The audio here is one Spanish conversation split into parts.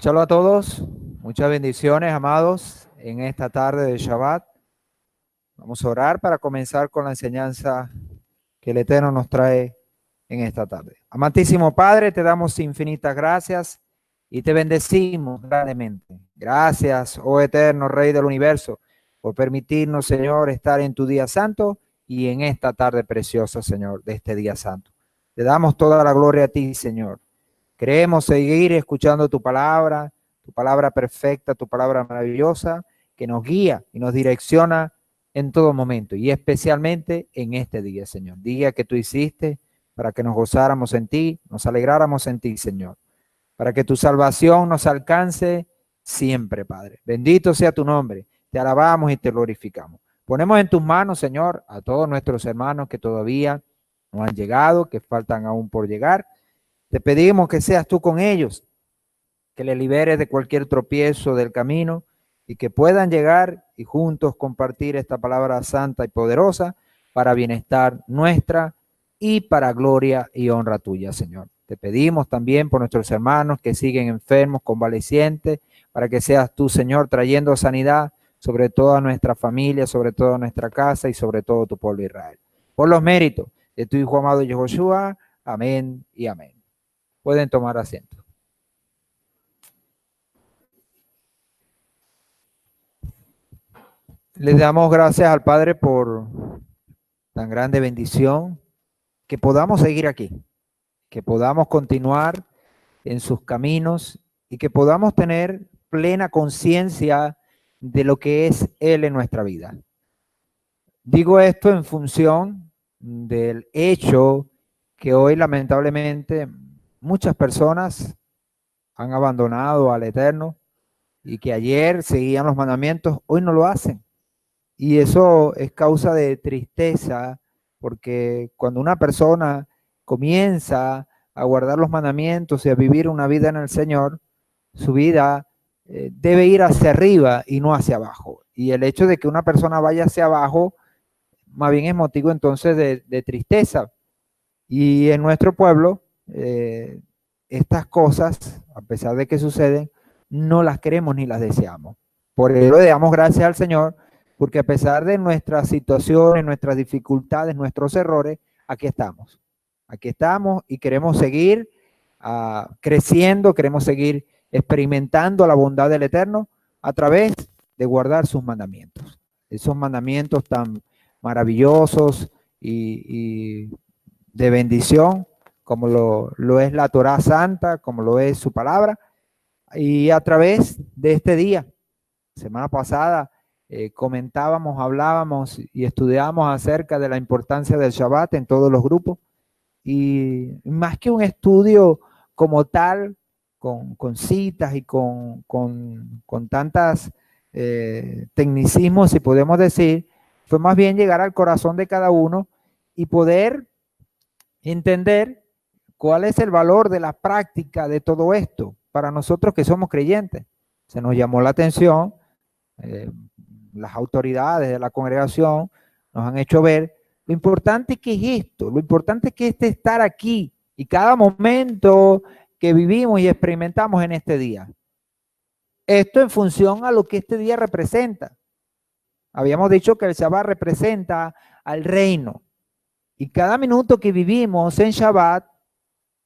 Shalom a todos, muchas bendiciones, amados, en esta tarde de Shabbat. Vamos a orar para comenzar con la enseñanza que el Eterno nos trae en esta tarde. Amantísimo Padre, te damos infinitas gracias y te bendecimos grandemente. Gracias, oh Eterno Rey del Universo, por permitirnos, Señor, estar en tu día santo y en esta tarde preciosa, Señor, de este día santo. Te damos toda la gloria a ti, Señor. Queremos seguir escuchando tu palabra perfecta, tu palabra maravillosa, que nos guía y nos direcciona en todo momento, y especialmente en este día, Señor. Día que tú hiciste para que nos gozáramos en ti, nos alegráramos en ti, Señor, para que tu salvación nos alcance siempre, Padre. Bendito sea tu nombre. Te alabamos y te glorificamos. Ponemos en tus manos, Señor, a todos nuestros hermanos que todavía no han llegado, que faltan aún por llegar. Te pedimos que seas tú con ellos, que le liberes de cualquier tropiezo del camino y que puedan llegar y juntos compartir esta palabra santa y poderosa para bienestar nuestra y para gloria y honra tuya, Señor. Te pedimos también por nuestros hermanos que siguen enfermos, convalecientes, para que seas tú, Señor, trayendo sanidad sobre toda nuestra familia, sobre toda nuestra casa y sobre todo tu pueblo Israel. Por los méritos de tu Hijo amado Yehoshua, amén y amén. Pueden tomar asiento. Les damos gracias al Padre por tan grande bendición, que podamos seguir aquí, que podamos continuar en sus caminos y que podamos tener plena conciencia de lo que es Él en nuestra vida. Digo esto en función del hecho que hoy lamentablemente muchas personas han abandonado al Eterno y que ayer seguían los mandamientos, hoy no lo hacen. Y eso es causa de tristeza, porque cuando una persona comienza a guardar los mandamientos y a vivir una vida en el Señor, su vida debe ir hacia arriba y no hacia abajo. Y el hecho de que una persona vaya hacia abajo, más bien es motivo entonces de tristeza. Y en nuestro pueblo, estas cosas, a pesar de que suceden, no las queremos ni las deseamos. Por ello le damos gracias al Señor, porque a pesar de nuestras situaciones, nuestras dificultades, nuestros errores, aquí estamos. Aquí estamos y queremos seguir creciendo, queremos seguir experimentando la bondad del Eterno a través de guardar sus mandamientos. Esos mandamientos tan maravillosos y de bendición, como lo es la Torá Santa, como lo es su palabra, y a través de este día. Semana pasada comentábamos, hablábamos y estudiábamos acerca de la importancia del Shabbat en todos los grupos, y más que un estudio como tal, con citas y con tantas tecnicismos, si podemos decir, fue más bien llegar al corazón de cada uno y poder entender cuál es el valor de la práctica de todo esto para nosotros que somos creyentes. Se nos llamó la atención, las autoridades de la congregación nos han hecho ver lo importante que es esto, lo importante que es estar aquí y cada momento que vivimos y experimentamos en este día. Esto en función a lo que este día representa. Habíamos dicho que el Shabbat representa al reino. Y cada minuto que vivimos en Shabbat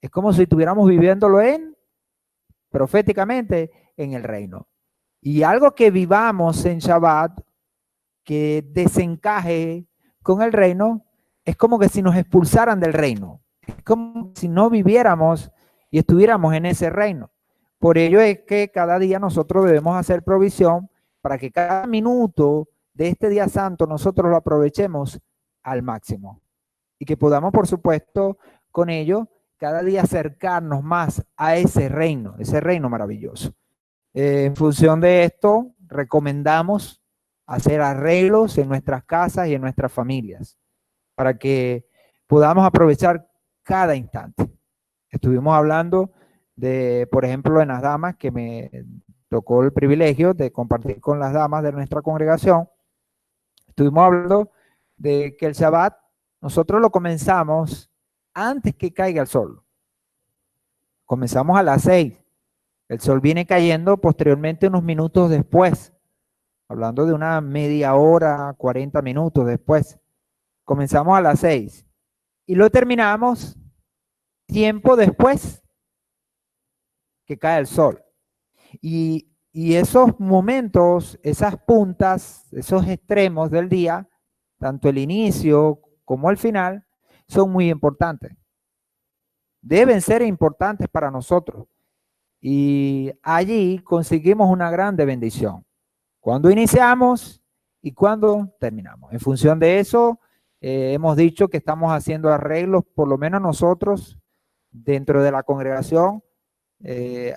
es como si estuviéramos viviéndolo proféticamente, en el reino. Y algo que vivamos en Shabbat que desencaje con el reino es como que si nos expulsaran del reino. Es como si no viviéramos y estuviéramos en ese reino. Por ello es que cada día nosotros debemos hacer provisión para que cada minuto de este día santo nosotros lo aprovechemos al máximo. Y que podamos, por supuesto, con ello, cada día acercarnos más a ese reino maravilloso. En función de esto, recomendamos hacer arreglos en nuestras casas y en nuestras familias para que podamos aprovechar cada instante. Estuvimos hablando de, por ejemplo, en las damas, que me tocó el privilegio de compartir con las damas de nuestra congregación. Estuvimos hablando de que el Shabbat nosotros lo comenzamos antes que caiga el sol. Comenzamos a las 6 El sol viene cayendo posteriormente unos minutos después, hablando de una media hora, 40 minutos después. Comenzamos a las 6 y lo terminamos tiempo después que cae el sol. Y esos momentos, esas puntas, esos extremos del día, tanto el inicio como el final, son muy importantes. Deben ser importantes para nosotros. Y allí conseguimos una grande bendición. Cuando iniciamos y cuando terminamos. En función de eso, hemos dicho que estamos haciendo arreglos, por lo menos nosotros, dentro de la congregación.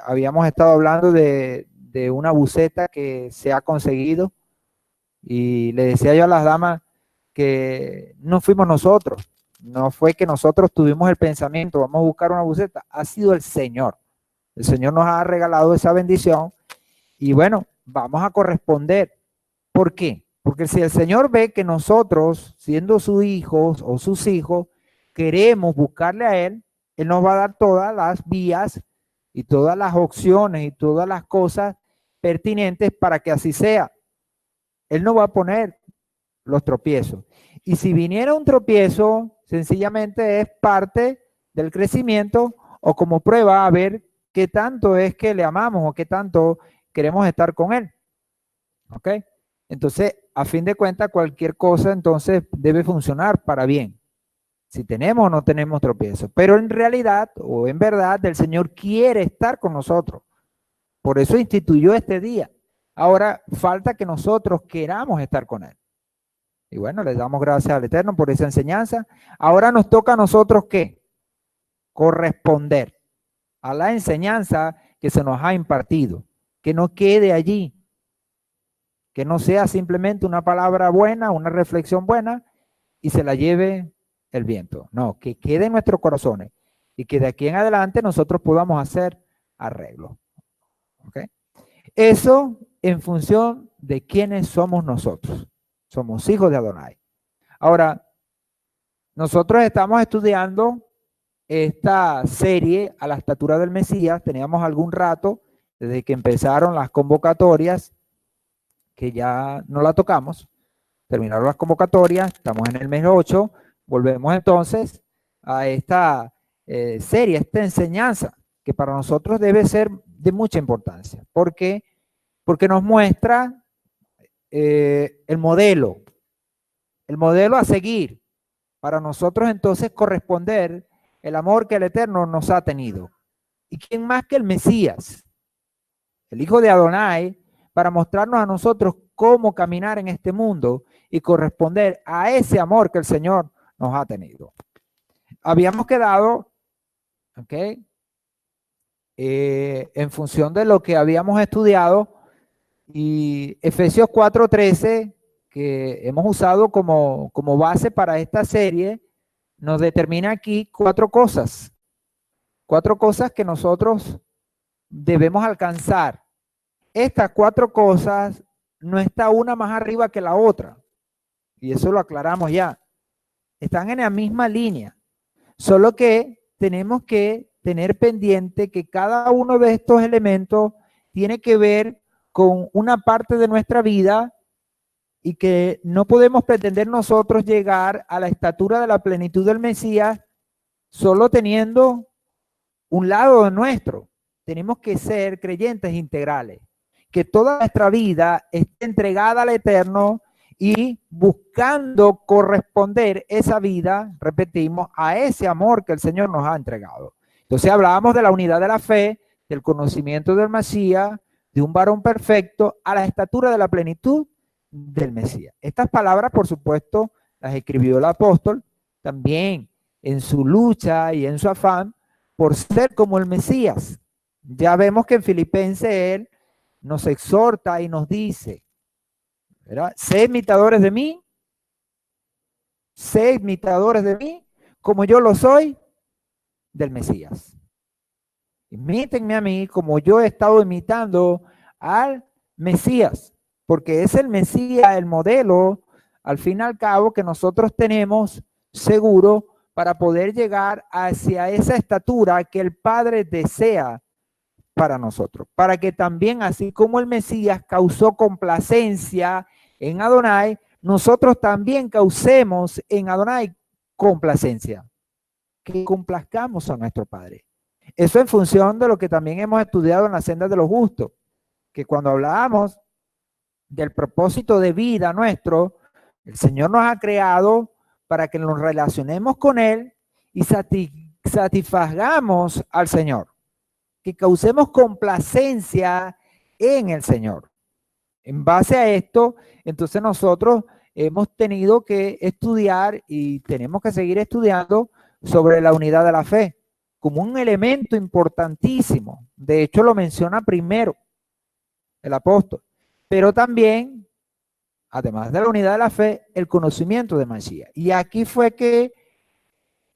Habíamos estado hablando de una buceta que se ha conseguido y le decía yo a las damas que no fuimos nosotros, no fue que nosotros tuvimos el pensamiento, vamos a buscar una buceta, ha sido el Señor. El Señor nos ha regalado esa bendición y bueno, vamos a corresponder. ¿Por qué? Porque si el Señor ve que nosotros, siendo sus hijos o sus hijos, queremos buscarle a Él, Él nos va a dar todas las vías y todas las opciones y todas las cosas pertinentes para que así sea. Él no va a poner los tropiezos. Y si viniera un tropiezo, sencillamente es parte del crecimiento o como prueba a ver qué tanto es que le amamos o qué tanto queremos estar con Él. ¿Ok? Entonces, a fin de cuentas, cualquier cosa entonces debe funcionar para bien. Si tenemos o no tenemos tropiezos. Pero en realidad o en verdad el Señor quiere estar con nosotros. Por eso instituyó este día. Ahora falta que nosotros queramos estar con Él. Y bueno, le damos gracias al Eterno por esa enseñanza. Ahora nos toca a nosotros ¿qué? Corresponder a la enseñanza que se nos ha impartido. Que no quede allí. Que no sea simplemente una palabra buena, una reflexión buena y se la lleve el viento. No, que quede en nuestros corazones y que de aquí en adelante nosotros podamos hacer arreglos. ¿Okay? Eso en función de quiénes somos nosotros. Somos hijos de Adonai. Ahora, nosotros estamos estudiando esta serie a la estatura del Mesías. Teníamos algún rato desde que empezaron las convocatorias, que ya no la tocamos. Terminaron las convocatorias, estamos en el mes 8. Volvemos entonces a esta serie, esta enseñanza, que para nosotros debe ser de mucha importancia. ¿Por qué? Porque nos muestra el modelo a seguir, para nosotros entonces corresponder el amor que el Eterno nos ha tenido. ¿Y quién más que el Mesías, el Hijo de Adonai, para mostrarnos a nosotros cómo caminar en este mundo y corresponder a ese amor que el Señor nos ha tenido? Habíamos quedado, ¿ok? En función de lo que habíamos estudiado, y Efesios 4:13, que hemos usado como base para esta serie, nos determina aquí cuatro cosas que nosotros debemos alcanzar. Estas cuatro cosas no está una más arriba que la otra, y eso lo aclaramos ya. Están en la misma línea, solo que tenemos que tener pendiente que cada uno de estos elementos tiene que ver con una parte de nuestra vida y que no podemos pretender nosotros llegar a la estatura de la plenitud del Mesías solo teniendo un lado de nuestro. Tenemos que ser creyentes integrales, que toda nuestra vida esté entregada al Eterno y buscando corresponder esa vida, repetimos, a ese amor que el Señor nos ha entregado. Entonces hablábamos de la unidad de la fe, del conocimiento del Mesías, de un varón perfecto a la estatura de la plenitud del Mesías. Estas palabras, por supuesto, las escribió el apóstol también en su lucha y en su afán por ser como el Mesías. Ya vemos que en Filipenses él nos exhorta y nos dice, ¿verdad? Sed imitadores de mí, como yo lo soy del Mesías. Imítenme a mí como yo he estado imitando al Mesías, porque es el Mesías, el modelo, al fin y al cabo, que nosotros tenemos seguro para poder llegar hacia esa estatura que el Padre desea para nosotros, para que también, así como el Mesías causó complacencia en Adonai, nosotros también causemos en Adonai complacencia, que complazcamos a nuestro Padre. Eso en función de lo que también hemos estudiado en la senda de los justos, que cuando hablábamos del propósito de vida nuestro, el Señor nos ha creado para que nos relacionemos con Él y satisfagamos al Señor, que causemos complacencia en el Señor. En base a esto, entonces nosotros hemos tenido que estudiar y tenemos que seguir estudiando sobre la unidad de la fe como un elemento importantísimo. De hecho, lo menciona primero el apóstol, pero también, además de la unidad de la fe, el conocimiento de Mashiach. Y aquí fue que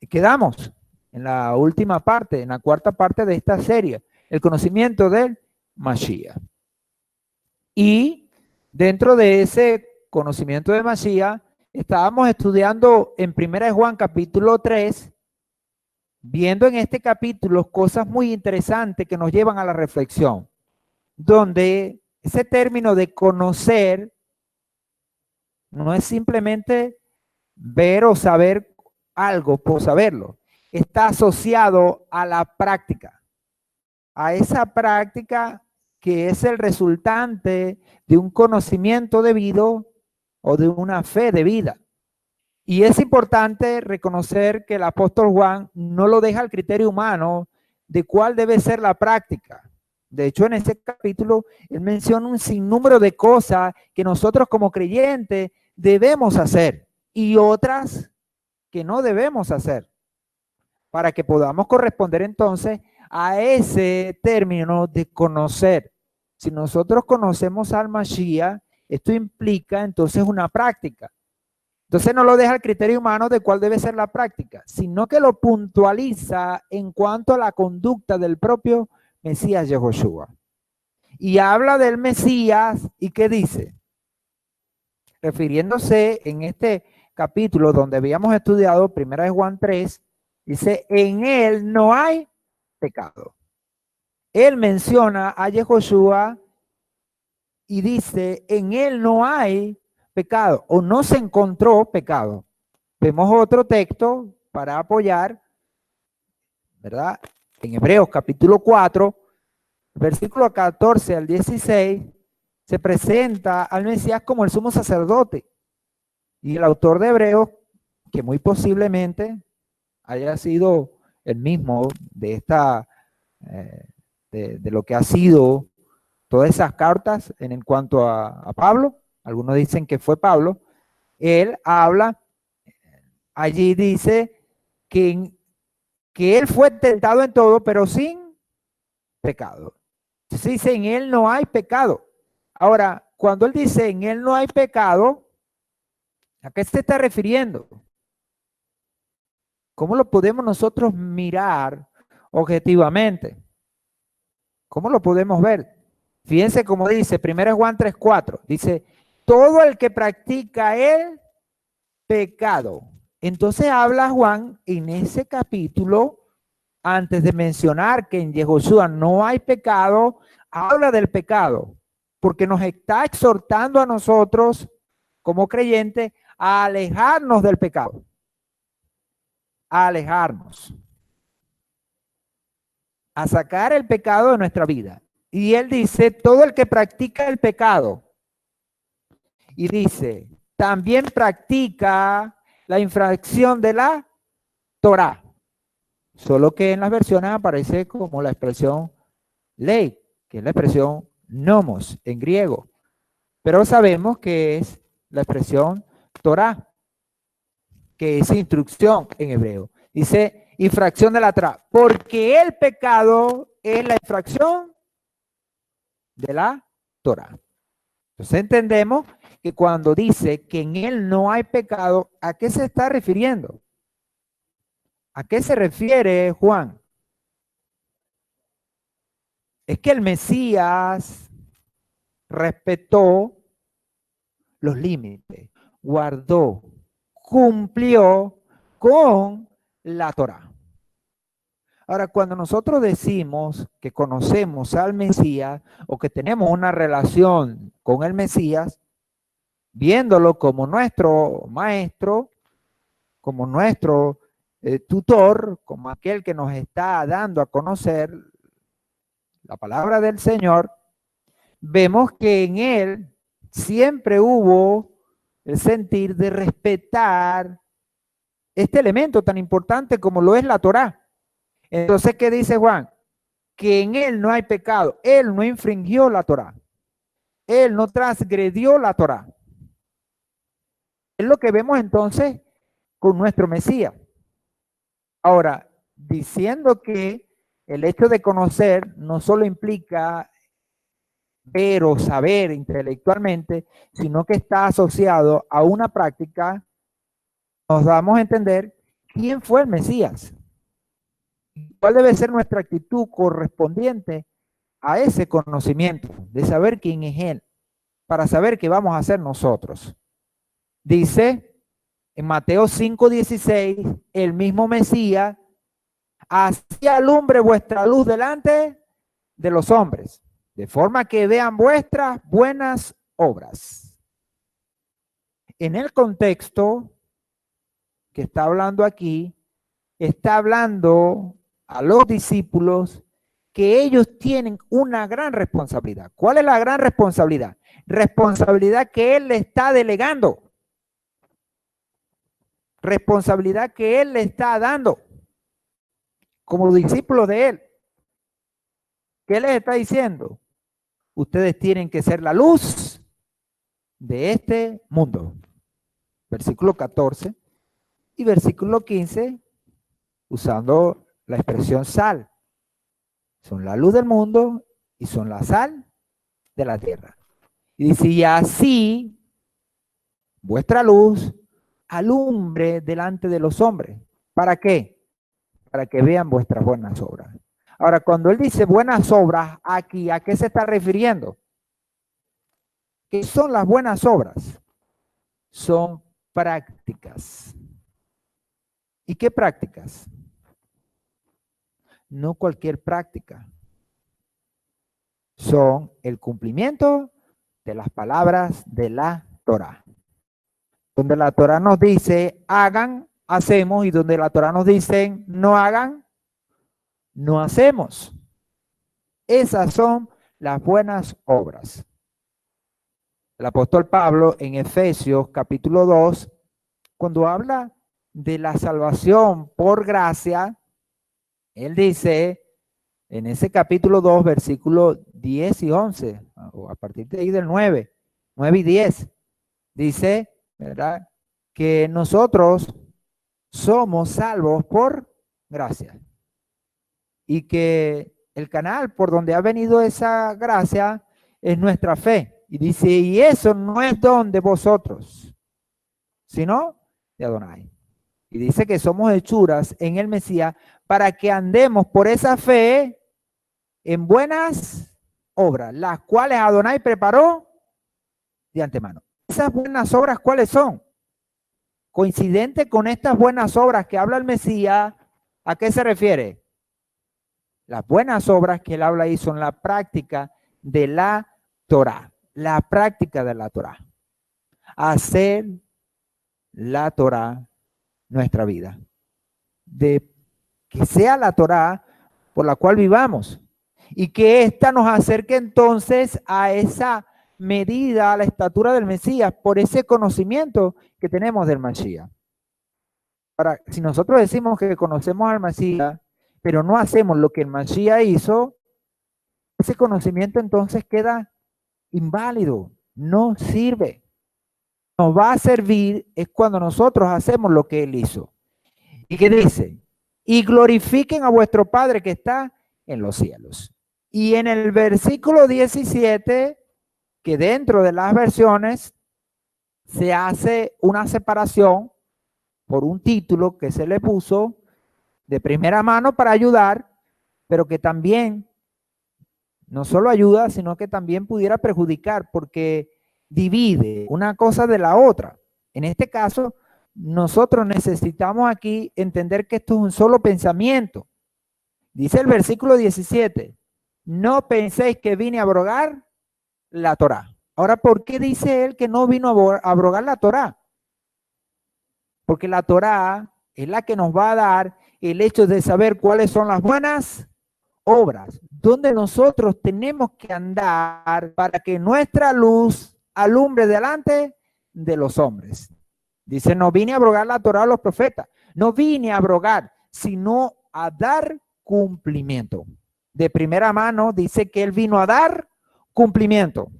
quedamos en la última parte, en la cuarta parte de esta serie, el conocimiento del Mashiach. Y dentro de ese conocimiento de Mashiach, estábamos estudiando en 1 Juan capítulo 3, viendo en este capítulo cosas muy interesantes que nos llevan a la reflexión, donde ese término de conocer no es simplemente ver o saber algo por saberlo, está asociado a la práctica, a esa práctica que es el resultante de un conocimiento debido o de una fe debida. Y es importante reconocer que el apóstol Juan no lo deja al criterio humano de cuál debe ser la práctica. De hecho, en ese capítulo, él menciona un sinnúmero de cosas que nosotros como creyentes debemos hacer y otras que no debemos hacer para que podamos corresponder entonces a ese término de conocer. Si nosotros conocemos al Mashiach, esto implica entonces una práctica. Entonces no lo deja al criterio humano de cuál debe ser la práctica, sino que lo puntualiza en cuanto a la conducta del propio Mesías Yehoshua. Y habla del Mesías y ¿qué dice? Refiriéndose en este capítulo donde habíamos estudiado, 1 Juan 3, dice, en él no hay pecado. Él menciona a Yehoshua y dice, en él no hay pecado o no se encontró pecado. Vemos otro texto para apoyar, ¿verdad? En Hebreos capítulo 4, versículo 14 al 16, se presenta al Mesías como el sumo sacerdote. Y el autor de Hebreos, que muy posiblemente haya sido el mismo de esta, de lo que ha sido todas esas cartas en cuanto a Pablo, algunos dicen que fue Pablo, él habla, allí dice que él fue tentado en todo, pero sin pecado. Entonces dice, en él no hay pecado. Ahora, cuando él dice, en él no hay pecado, ¿a qué se está refiriendo? ¿Cómo lo podemos nosotros mirar objetivamente? ¿Cómo lo podemos ver? Fíjense cómo dice, 1 Juan 3:4, dice, todo el que practica el pecado. Entonces habla Juan en ese capítulo, antes de mencionar que en Yehoshua no hay pecado, habla del pecado, porque nos está exhortando a nosotros como creyentes a alejarnos del pecado, a alejarnos, a sacar el pecado de nuestra vida. Y él dice, todo el que practica el pecado, y dice, también practica la infracción de la Torá. Solo que en las versiones aparece como la expresión ley, que es la expresión nomos en griego. Pero sabemos que es la expresión Torá, que es instrucción en hebreo. Dice infracción de la Torá, porque el pecado es la infracción de la Torá. Entonces entendemos que cuando dice que en él no hay pecado, ¿a qué se está refiriendo? ¿A qué se refiere Juan? Es que el Mesías respetó los límites, guardó, cumplió con la Torá. Ahora, cuando nosotros decimos que conocemos al Mesías o que tenemos una relación con el Mesías, viéndolo como nuestro maestro, como nuestro tutor, como aquel que nos está dando a conocer la palabra del Señor, vemos que en él siempre hubo el sentir de respetar este elemento tan importante como lo es la Torá. Entonces, ¿qué dice Juan? Que en él no hay pecado. Él no infringió la Torá. Él no transgredió la Torá. Es lo que vemos entonces con nuestro Mesías. Ahora, diciendo que el hecho de conocer no solo implica ver o saber intelectualmente, sino que está asociado a una práctica, nos damos a entender quién fue el Mesías. ¿Cuál debe ser nuestra actitud correspondiente a ese conocimiento de saber quién es Él, para saber qué vamos a hacer nosotros? Dice en Mateo 5:16, el mismo Mesías, así alumbre vuestra luz delante de los hombres, de forma que vean vuestras buenas obras. En el contexto que está hablando aquí, está hablando a los discípulos que ellos tienen una gran responsabilidad. ¿Cuál es la gran responsabilidad? Responsabilidad que Él le está delegando. Responsabilidad que Él le está dando como discípulos de Él. ¿Qué les está diciendo? Ustedes tienen que ser la luz de este mundo. Versículo 14 y versículo 15, usando la expresión sal. Son la luz del mundo y son la sal de la tierra. Y dice, y así vuestra luz alumbre delante de los hombres. ¿Para qué? Para que vean vuestras buenas obras. Ahora, cuando él dice buenas obras, aquí, ¿a qué se está refiriendo? ¿Qué son las buenas obras? Son prácticas. ¿Y qué prácticas? No cualquier práctica. Son el cumplimiento de las palabras de la Torá. Donde la Torá nos dice hagan, hacemos, y donde la Torá nos dice no hagan, no hacemos. Esas son las buenas obras. El apóstol Pablo en Efesios capítulo 2, cuando habla de la salvación por gracia, él dice en ese capítulo 2, versículos 10 y 11, o a partir de ahí del 9 y 10, dice, ¿verdad?, que nosotros somos salvos por gracia. Y que el canal por donde ha venido esa gracia es nuestra fe. Y dice, y eso no es don de vosotros, sino de Adonai. Y dice que somos hechuras en el Mesías para que andemos por esa fe en buenas obras, las cuales Adonai preparó de antemano. Esas buenas obras, ¿cuáles son? Coincidente con estas buenas obras que habla el Mesías, ¿a qué se refiere? Las buenas obras que él habla ahí son la práctica de la Torá, la práctica de la Torá. Hacer la Torá nuestra vida. De que sea la Torá por la cual vivamos y que ésta nos acerque entonces a esa medida, a la estatura del Mesías, por ese conocimiento que tenemos del Mashiach. Ahora, si nosotros decimos que conocemos al Mashiach, pero no hacemos lo que el Mashiach hizo, ese conocimiento entonces queda inválido, no sirve. Nos va a servir es cuando nosotros hacemos lo que él hizo. ¿Y qué dice? Y glorifiquen a vuestro Padre que está en los cielos. Y en el versículo 17, que dentro de las versiones se hace una separación por un título que se le puso de primera mano para ayudar, pero que también no solo ayuda, sino que también pudiera perjudicar porque divide una cosa de la otra. En este caso, nosotros necesitamos aquí entender que esto es un solo pensamiento. Dice el versículo 17, no penséis que vine a abrogar la Torá. Ahora, ¿por qué dice él que no vino a abrogar la Torá? Porque la Torá es la que nos va a dar el hecho de saber cuáles son las buenas obras, donde nosotros tenemos que andar para que nuestra luz alumbre delante de los hombres. Dice, no vine a abrogar la Torá a los profetas, no vine a abrogar, sino a dar cumplimiento. De primera mano dice que él vino a dar cumplimiento.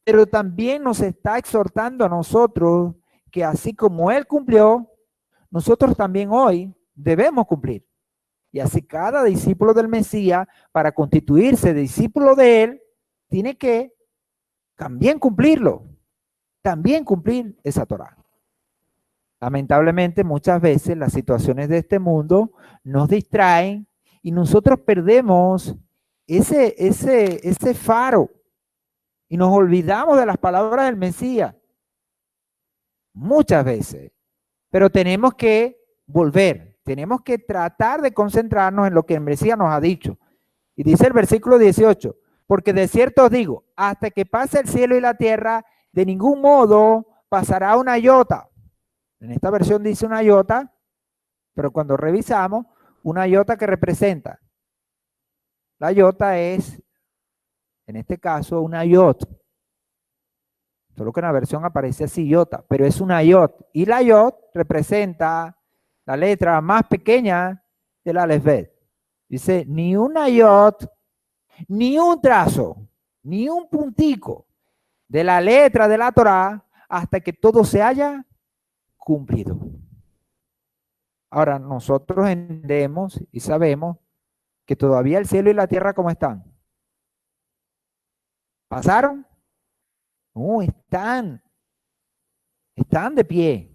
Pero también nos está exhortando a nosotros que así como él cumplió, nosotros también hoy debemos cumplir. Y así cada discípulo del Mesías, para constituirse discípulo de él, tiene que también cumplirlo, también cumplir esa Torá. Lamentablemente, muchas veces las situaciones de este mundo nos distraen y nosotros perdemos ese faro y nos olvidamos de las palabras del Mesías. Muchas veces. Pero tenemos que volver, tenemos que tratar de concentrarnos en lo que el Mesías nos ha dicho. Y dice el versículo 18, porque de cierto os digo, hasta que pase el cielo y la tierra, de ningún modo pasará una iota. En esta versión dice una iota, pero cuando revisamos, una iota que representa. La iota es, en este caso, una iot. Solo que en la versión aparece así, iota, pero es una iot. Y la iot representa la letra más pequeña del alefbet. Dice, ni una iot, ni un trazo, ni un puntico de la letra de la Torá hasta que todo se haya cumplido. Ahora, nosotros entendemos y sabemos que todavía el cielo y la tierra, ¿cómo están? ¿Pasaron? No, están de pie,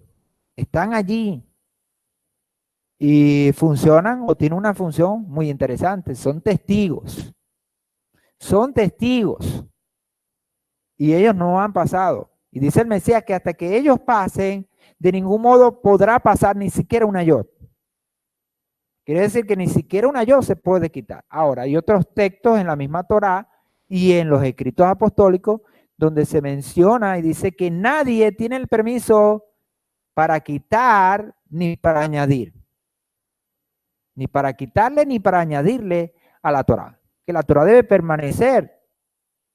están allí y funcionan o tienen una función muy interesante, son testigos y ellos no han pasado. Y dice el Mesías que hasta que ellos pasen, de ningún modo podrá pasar ni siquiera una yod. Quiere decir que ni siquiera una yod se puede quitar. Ahora, hay otros textos en la misma Torá y en los escritos apostólicos donde se menciona y dice que nadie tiene el permiso para quitar ni para añadir. Ni para quitarle ni para añadirle a la Torá. Que la Torá debe permanecer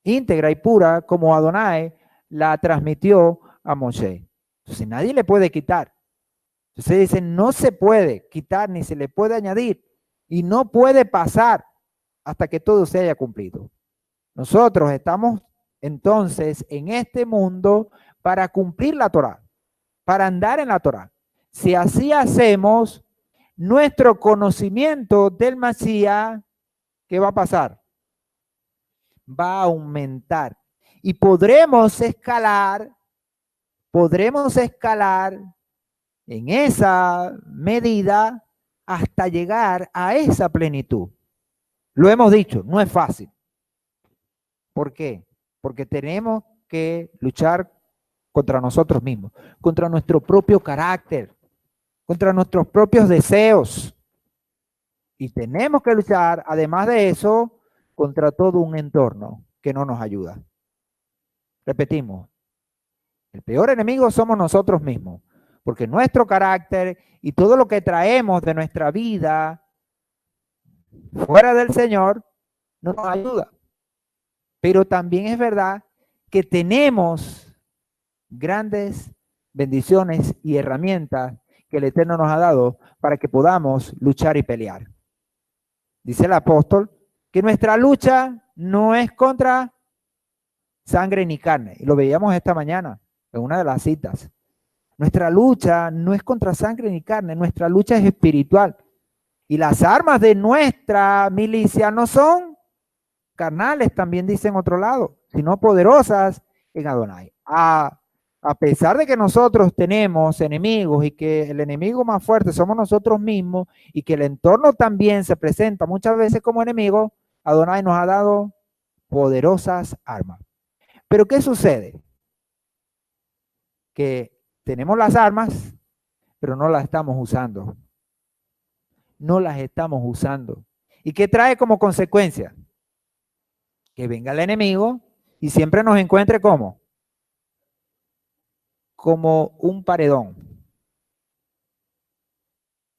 íntegra y pura como Adonai la transmitió a Moshe. Entonces nadie le puede quitar. Entonces dicen, no se puede quitar ni se le puede añadir y no puede pasar hasta que todo se haya cumplido. Nosotros estamos entonces en este mundo para cumplir la Torá, para andar en la Torá. Si así hacemos, nuestro conocimiento del Mesías, ¿qué va a pasar? Va a aumentar y podremos escalar en esa medida hasta llegar a esa plenitud. Lo hemos dicho, no es fácil. ¿Por qué? Porque tenemos que luchar contra nosotros mismos, contra nuestro propio carácter, contra nuestros propios deseos. Y tenemos que luchar, además de eso, contra todo un entorno que no nos ayuda. Repetimos, el peor enemigo somos nosotros mismos, porque nuestro carácter y todo lo que traemos de nuestra vida fuera del Señor no nos ayuda. Pero también es verdad que tenemos grandes bendiciones y herramientas que el Eterno nos ha dado para que podamos luchar y pelear. Dice el apóstol que nuestra lucha no es contra sangre ni carne. Y lo veíamos esta mañana en una de las citas. Nuestra lucha no es contra sangre ni carne, nuestra lucha es espiritual. Y las armas de nuestra milicia no son carnales, también dice en otro lado, sino poderosas en Adonai. A pesar de que nosotros tenemos enemigos y que el enemigo más fuerte somos nosotros mismos y que el entorno también se presenta muchas veces como enemigo, Adonai nos ha dado poderosas armas. Pero ¿qué sucede? Que tenemos las armas, pero no las estamos usando. no las estamos usando. ¿Y qué trae como consecuencia? Que venga el enemigo y siempre nos encuentre ¿cómo? Como un paredón,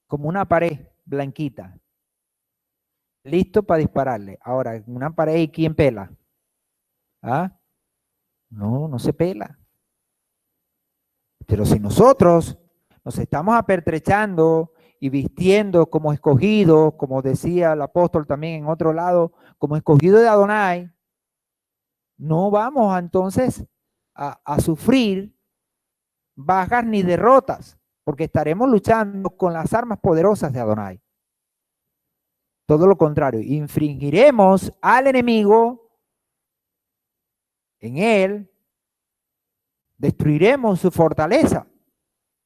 como una pared blanquita, listo para dispararle. Ahora, una pared, ¿y quién pela? ¿Ah? No, no se pela. Pero si nosotros nos estamos apertrechando y vistiendo como escogidos, como decía el apóstol también en otro lado, como escogido de Adonai, no vamos entonces a sufrir bajas ni derrotas, porque estaremos luchando con las armas poderosas de Adonai. Todo lo contrario, infringiremos al enemigo en él, destruiremos su fortaleza,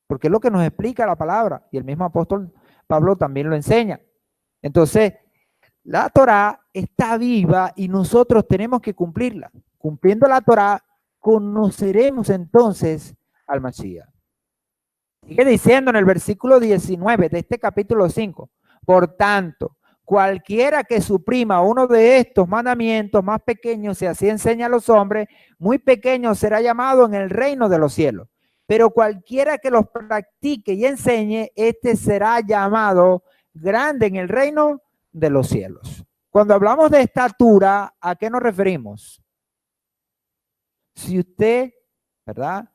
porque es lo que nos explica la palabra, y el mismo apóstol Pablo también lo enseña. Entonces, la Torá está viva y nosotros tenemos que cumplirla. Cumpliendo la Torá, conoceremos entonces al Mashiach. Sigue diciendo en el versículo 19 de este capítulo 5, por tanto, cualquiera que suprima uno de estos mandamientos más pequeños y así enseña a los hombres, muy pequeño será llamado en el reino de los cielos. Pero cualquiera que los practique y enseñe, este será llamado grande en el reino de los cielos. Cuando hablamos de estatura, ¿a qué nos referimos? Si usted, ¿verdad?,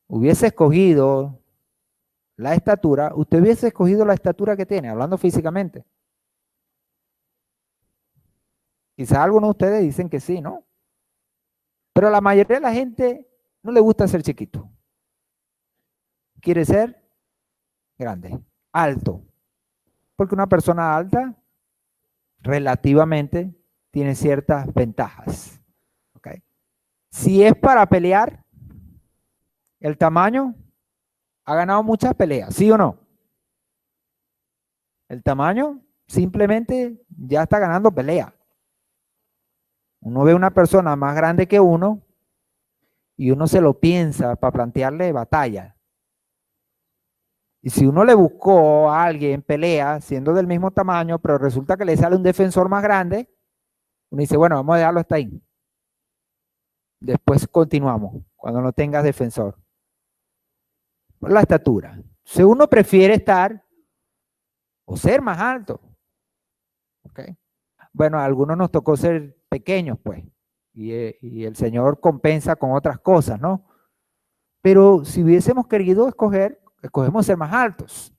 hubiese escogido la estatura, usted hubiese escogido la estatura que tiene, hablando físicamente. Quizás algunos de ustedes dicen que sí, ¿no? Pero la mayoría de la gente no le gusta ser chiquito. Quiere ser grande, alto. Porque una persona alta relativamente tiene ciertas ventajas. ¿Okay? Si es para pelear, el tamaño ha ganado muchas peleas, ¿sí o no? El tamaño simplemente ya está ganando pelea. Uno ve una persona más grande que uno y uno se lo piensa para plantearle batalla. Y si uno le buscó a alguien pelea siendo del mismo tamaño, pero resulta que le sale un defensor más grande, uno dice, bueno, vamos a dejarlo hasta ahí. Después continuamos, cuando no tengas defensor. Por la estatura. Si uno prefiere estar o ser más alto. ¿Okay? Bueno, a algunos nos tocó ser pequeños, pues. Y el Señor compensa con otras cosas, ¿no? Pero si hubiésemos querido escoger, escogemos ser más altos.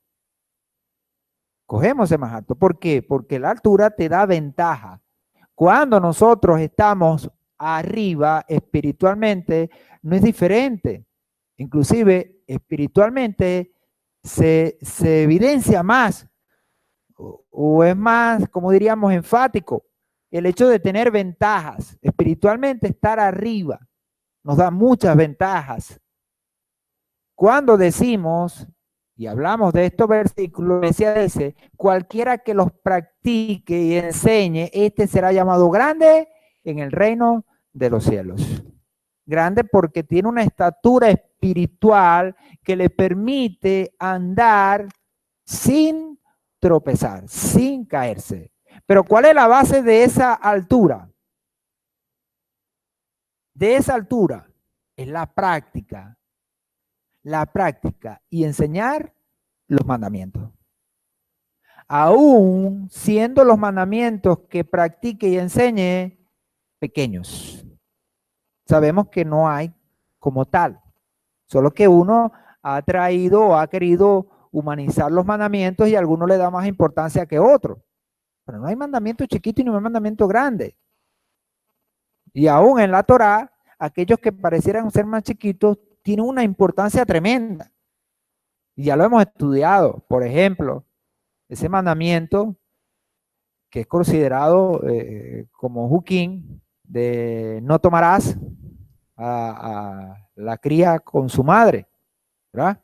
Cogemos ser más alto. ¿Por qué? Porque la altura te da ventaja. Cuando nosotros estamos arriba espiritualmente, no es diferente. Inclusive espiritualmente se evidencia más o es más, como diríamos, enfático. El hecho de tener ventajas. Espiritualmente estar arriba nos da muchas ventajas. Cuando decimos y hablamos de estos versículos, dice, cualquiera que los practique y enseñe, este será llamado grande en el reino de los cielos. Grande porque tiene una estatura espiritual que le permite andar sin tropezar, sin caerse. Pero ¿cuál es la base de esa altura? De esa altura es la práctica y enseñar los mandamientos. Aún siendo los mandamientos que practique y enseñe pequeños. Sabemos que no hay como tal, solo que uno ha traído o ha querido humanizar los mandamientos y a alguno le da más importancia que otro. Pero no hay mandamiento chiquito y no hay mandamiento grande. Y aún en la Torá, aquellos que parecieran ser más chiquitos tienen una importancia tremenda. Y ya lo hemos estudiado. Por ejemplo, ese mandamiento que es considerado como Juquín, de no tomarás a la cría con su madre, ¿verdad?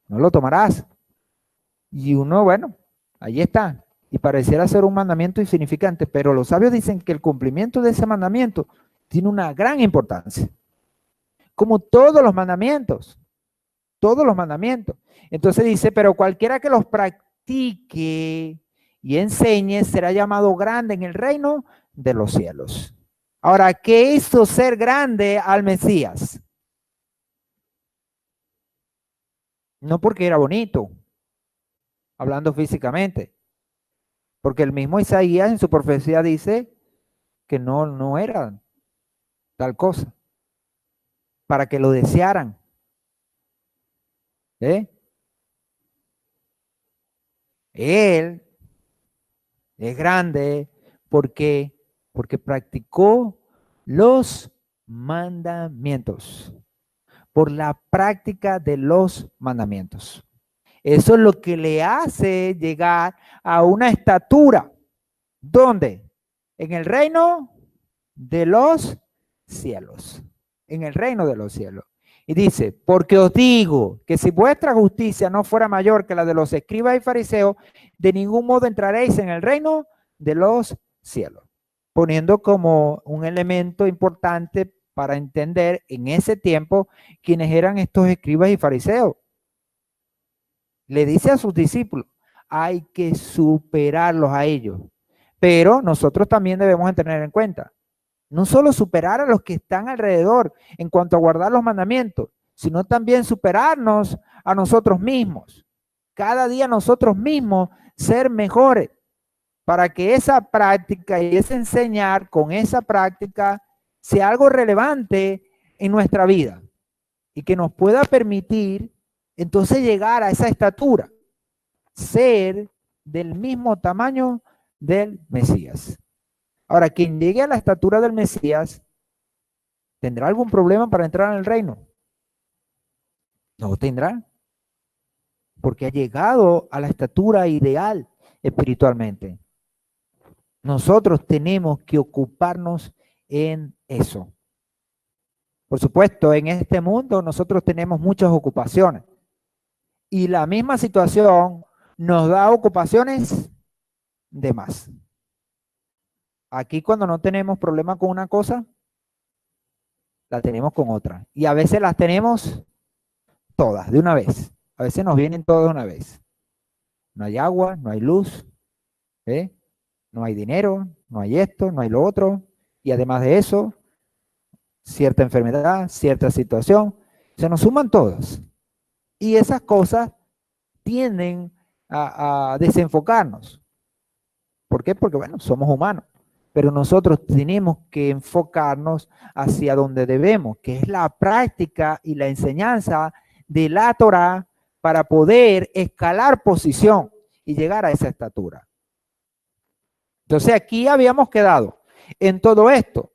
No lo tomarás. Y uno, bueno, ahí está. Y pareciera ser un mandamiento insignificante, pero los sabios dicen que el cumplimiento de ese mandamiento tiene una gran importancia. Como todos los mandamientos. Todos los mandamientos. Entonces dice, pero cualquiera que los practique y enseñe, será llamado grande en el reino de los cielos. Ahora, ¿qué hizo ser grande al Mesías? No porque era bonito, hablando físicamente, porque el mismo Isaías en su profecía dice que no era tal cosa, para que lo desearan. ¿Eh? Él es grande porque practicó los mandamientos, por la práctica de los mandamientos. Eso es lo que le hace llegar a una estatura. ¿Dónde? En el reino de los cielos. En el reino de los cielos. Y dice, porque os digo que si vuestra justicia no fuera mayor que la de los escribas y fariseos, de ningún modo entraréis en el reino de los cielos. Poniendo como un elemento importante para entender en ese tiempo quiénes eran estos escribas y fariseos. Le dice a sus discípulos, hay que superarlos a ellos. Pero nosotros también debemos tener en cuenta, no solo superar a los que están alrededor en cuanto a guardar los mandamientos, sino también superarnos a nosotros mismos. Cada día nosotros mismos ser mejores para que esa práctica y ese enseñar con esa práctica sea algo relevante en nuestra vida y que nos pueda permitir entonces llegar a esa estatura, ser del mismo tamaño del Mesías. Ahora, quien llegue a la estatura del Mesías, ¿tendrá algún problema para entrar en el reino? No tendrá, porque ha llegado a la estatura ideal espiritualmente. Nosotros tenemos que ocuparnos en eso. Por supuesto, en este mundo nosotros tenemos muchas ocupaciones y la misma situación nos da ocupaciones de más. Aquí cuando no tenemos problema con una cosa, la tenemos con otra. Y a veces las tenemos todas de una vez. A veces nos vienen todas de una vez. No hay agua, no hay luz, ¿eh? No hay dinero, no hay esto, no hay lo otro. Y además de eso, cierta enfermedad, cierta situación, se nos suman todas. Y esas cosas tienden a desenfocarnos. ¿Por qué? Porque, bueno, somos humanos. Pero nosotros tenemos que enfocarnos hacia donde debemos, que es la práctica y la enseñanza de la Torá para poder escalar posición y llegar a esa estatura. Entonces aquí habíamos quedado en todo esto,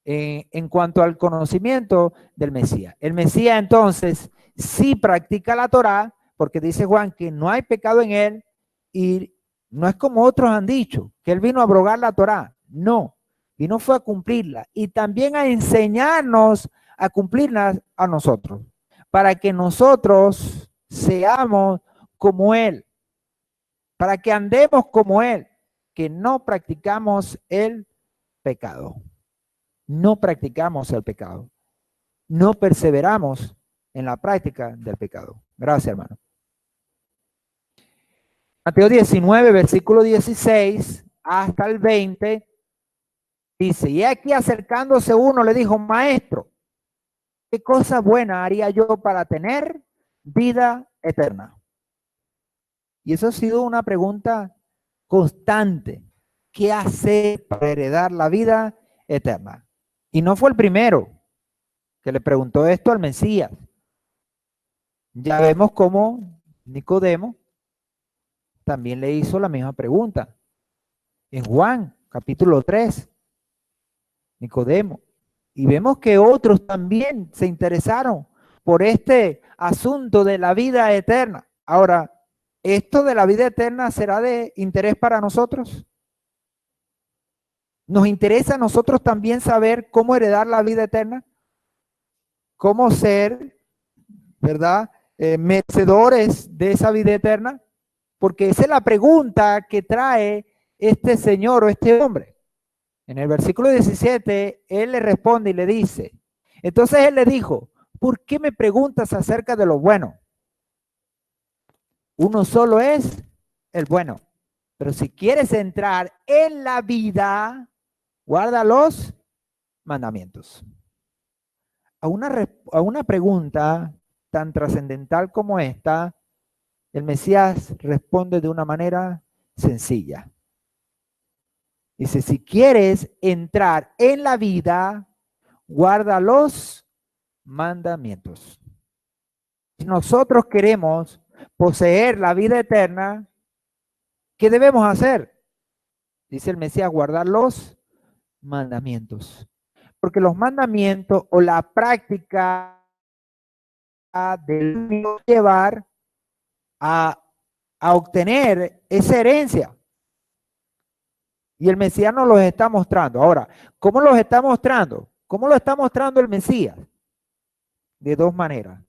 en cuanto al conocimiento del Mesías. El Mesías entonces sí practica la Torá, porque dice Juan que no hay pecado en él y no es como otros han dicho, que él vino a abrogar la Torá. No, vino fue a cumplirla y también a enseñarnos a cumplirla a nosotros, para que nosotros seamos como él, para que andemos como él, que no practicamos el pecado. No practicamos el pecado. No perseveramos en la práctica del pecado. Gracias, hermano. Mateo 19, versículo 16 hasta el 20, dice, y aquí acercándose uno le dijo, maestro, ¿qué cosa buena haría yo para tener vida eterna? Y eso ha sido una pregunta constante. ¿Qué hacer para heredar la vida eterna? Y no fue el primero que le preguntó esto al Mesías. Ya vemos cómo Nicodemo también le hizo la misma pregunta. En Juan, capítulo 3, Nicodemo. Y vemos que otros también se interesaron por este asunto de la vida eterna. Ahora, ¿esto de la vida eterna será de interés para nosotros? ¿Nos interesa a nosotros también saber cómo heredar la vida eterna? ¿Cómo ser, verdad, merecedores de esa vida eterna? Porque esa es la pregunta que trae este señor o este hombre. En el versículo 17, él le responde y le dice, entonces él le dijo, ¿por qué me preguntas acerca de lo bueno? Uno solo es el bueno. Pero si quieres entrar en la vida, guarda los mandamientos. A una pregunta tan trascendental como esta, el Mesías responde de una manera sencilla. Dice, si quieres entrar en la vida, guarda los mandamientos. Si nosotros queremos poseer la vida eterna, ¿qué debemos hacer? Dice el Mesías, guardar los mandamientos. Porque los mandamientos o la práctica del llevar a obtener esa herencia. Y el Mesías nos los está mostrando. Ahora, ¿cómo los está mostrando? ¿Cómo lo está mostrando el Mesías? De dos maneras.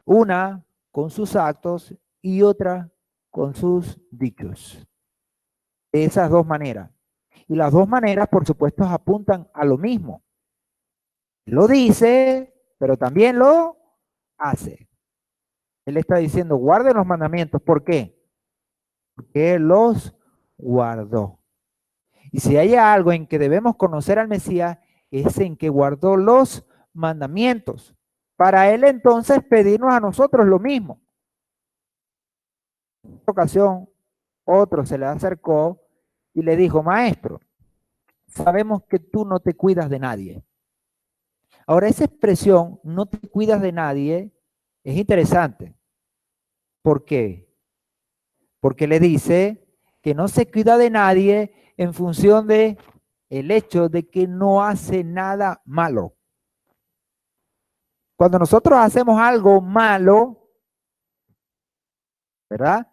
Una con sus actos y otra con sus dichos. De esas dos maneras. Y las dos maneras, por supuesto, apuntan a lo mismo. Lo dice, pero también lo hace. Él está diciendo, guarden los mandamientos. ¿Por qué? Porque Él los guardó. Y si hay algo en que debemos conocer al Mesías, es en que guardó los mandamientos. Para Él entonces pedirnos a nosotros lo mismo. En otra ocasión, otro se le acercó y le dijo, maestro, sabemos que tú no te cuidas de nadie. Ahora, esa expresión, no te cuidas de nadie, es interesante. ¿Por qué? Porque le dice que no se cuida de nadie en función de el hecho de que no hace nada malo. Cuando nosotros hacemos algo malo, ¿verdad?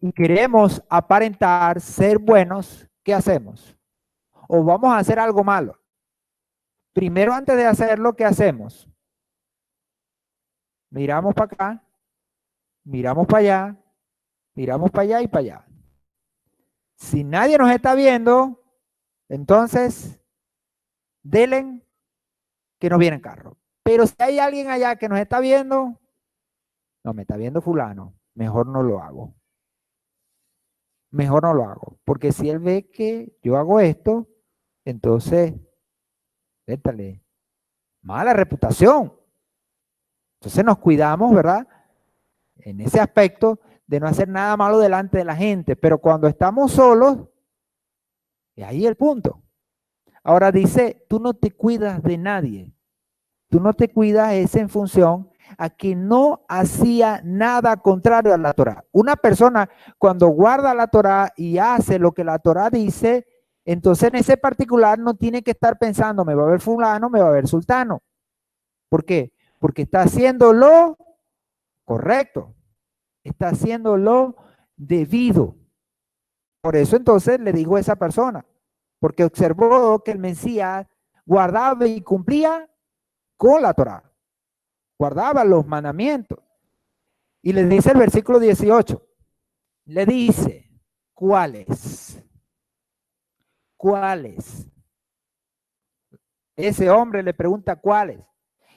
Y queremos aparentar ser buenos, ¿qué hacemos? O vamos a hacer algo malo. Primero, antes de hacerlo, ¿qué hacemos? Miramos para acá, miramos para allá, miramos para allá y para allá. Si nadie nos está viendo, entonces, denle que no viene en carro. Pero si hay alguien allá que nos está viendo, no, me está viendo fulano, mejor no lo hago. Mejor no lo hago. Porque si él ve que yo hago esto, entonces, vétale, mala reputación. Entonces nos cuidamos, ¿verdad? En ese aspecto de no hacer nada malo delante de la gente. Pero cuando estamos solos, es ahí el punto. Ahora dice, tú no te cuidas de nadie. Tú no te cuidas es en función a que no hacía nada contrario a la Torá. Una persona cuando guarda la Torá y hace lo que la Torá dice, entonces en ese particular no tiene que estar pensando, me va a ver fulano, me va a ver sultano. ¿Por qué? Porque está haciendo lo correcto. Está haciendo lo debido. Por eso entonces le digo a esa persona, porque observó que el Mesías guardaba y cumplía con la Torá. Guardaba los mandamientos. Y le dice el versículo 18, le dice, ¿cuáles? ¿Cuáles? Ese hombre le pregunta cuáles.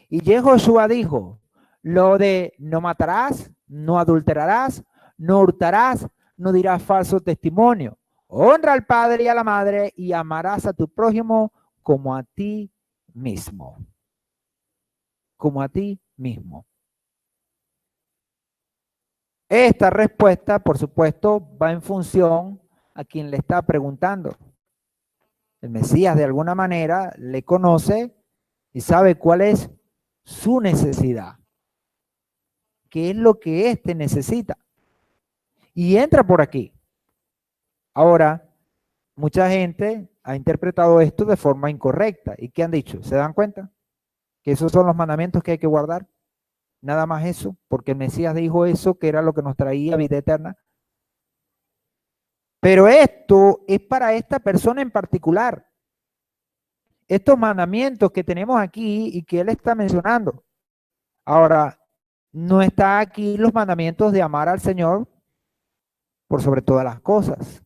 Y Yehoshua dijo, lo de no matarás, no adulterarás, no hurtarás, no dirás falso testimonio. Honra al padre y a la madre y amarás a tu prójimo como a ti mismo. Como a ti mismo. Esta respuesta, por supuesto, va en función a quien le está preguntando. El Mesías de alguna manera le conoce y sabe cuál es su necesidad. ¿Qué es lo que éste necesita? Y entra por aquí. Ahora, mucha gente ha interpretado esto de forma incorrecta. ¿Y qué han dicho? ¿Se dan cuenta? Que esos son los mandamientos que hay que guardar. Nada más eso, porque el Mesías dijo eso, que era lo que nos traía vida eterna. Pero esto es para esta persona en particular. Estos mandamientos que tenemos aquí y que él está mencionando. Ahora, no está aquí los mandamientos de amar al Señor por sobre todas las cosas.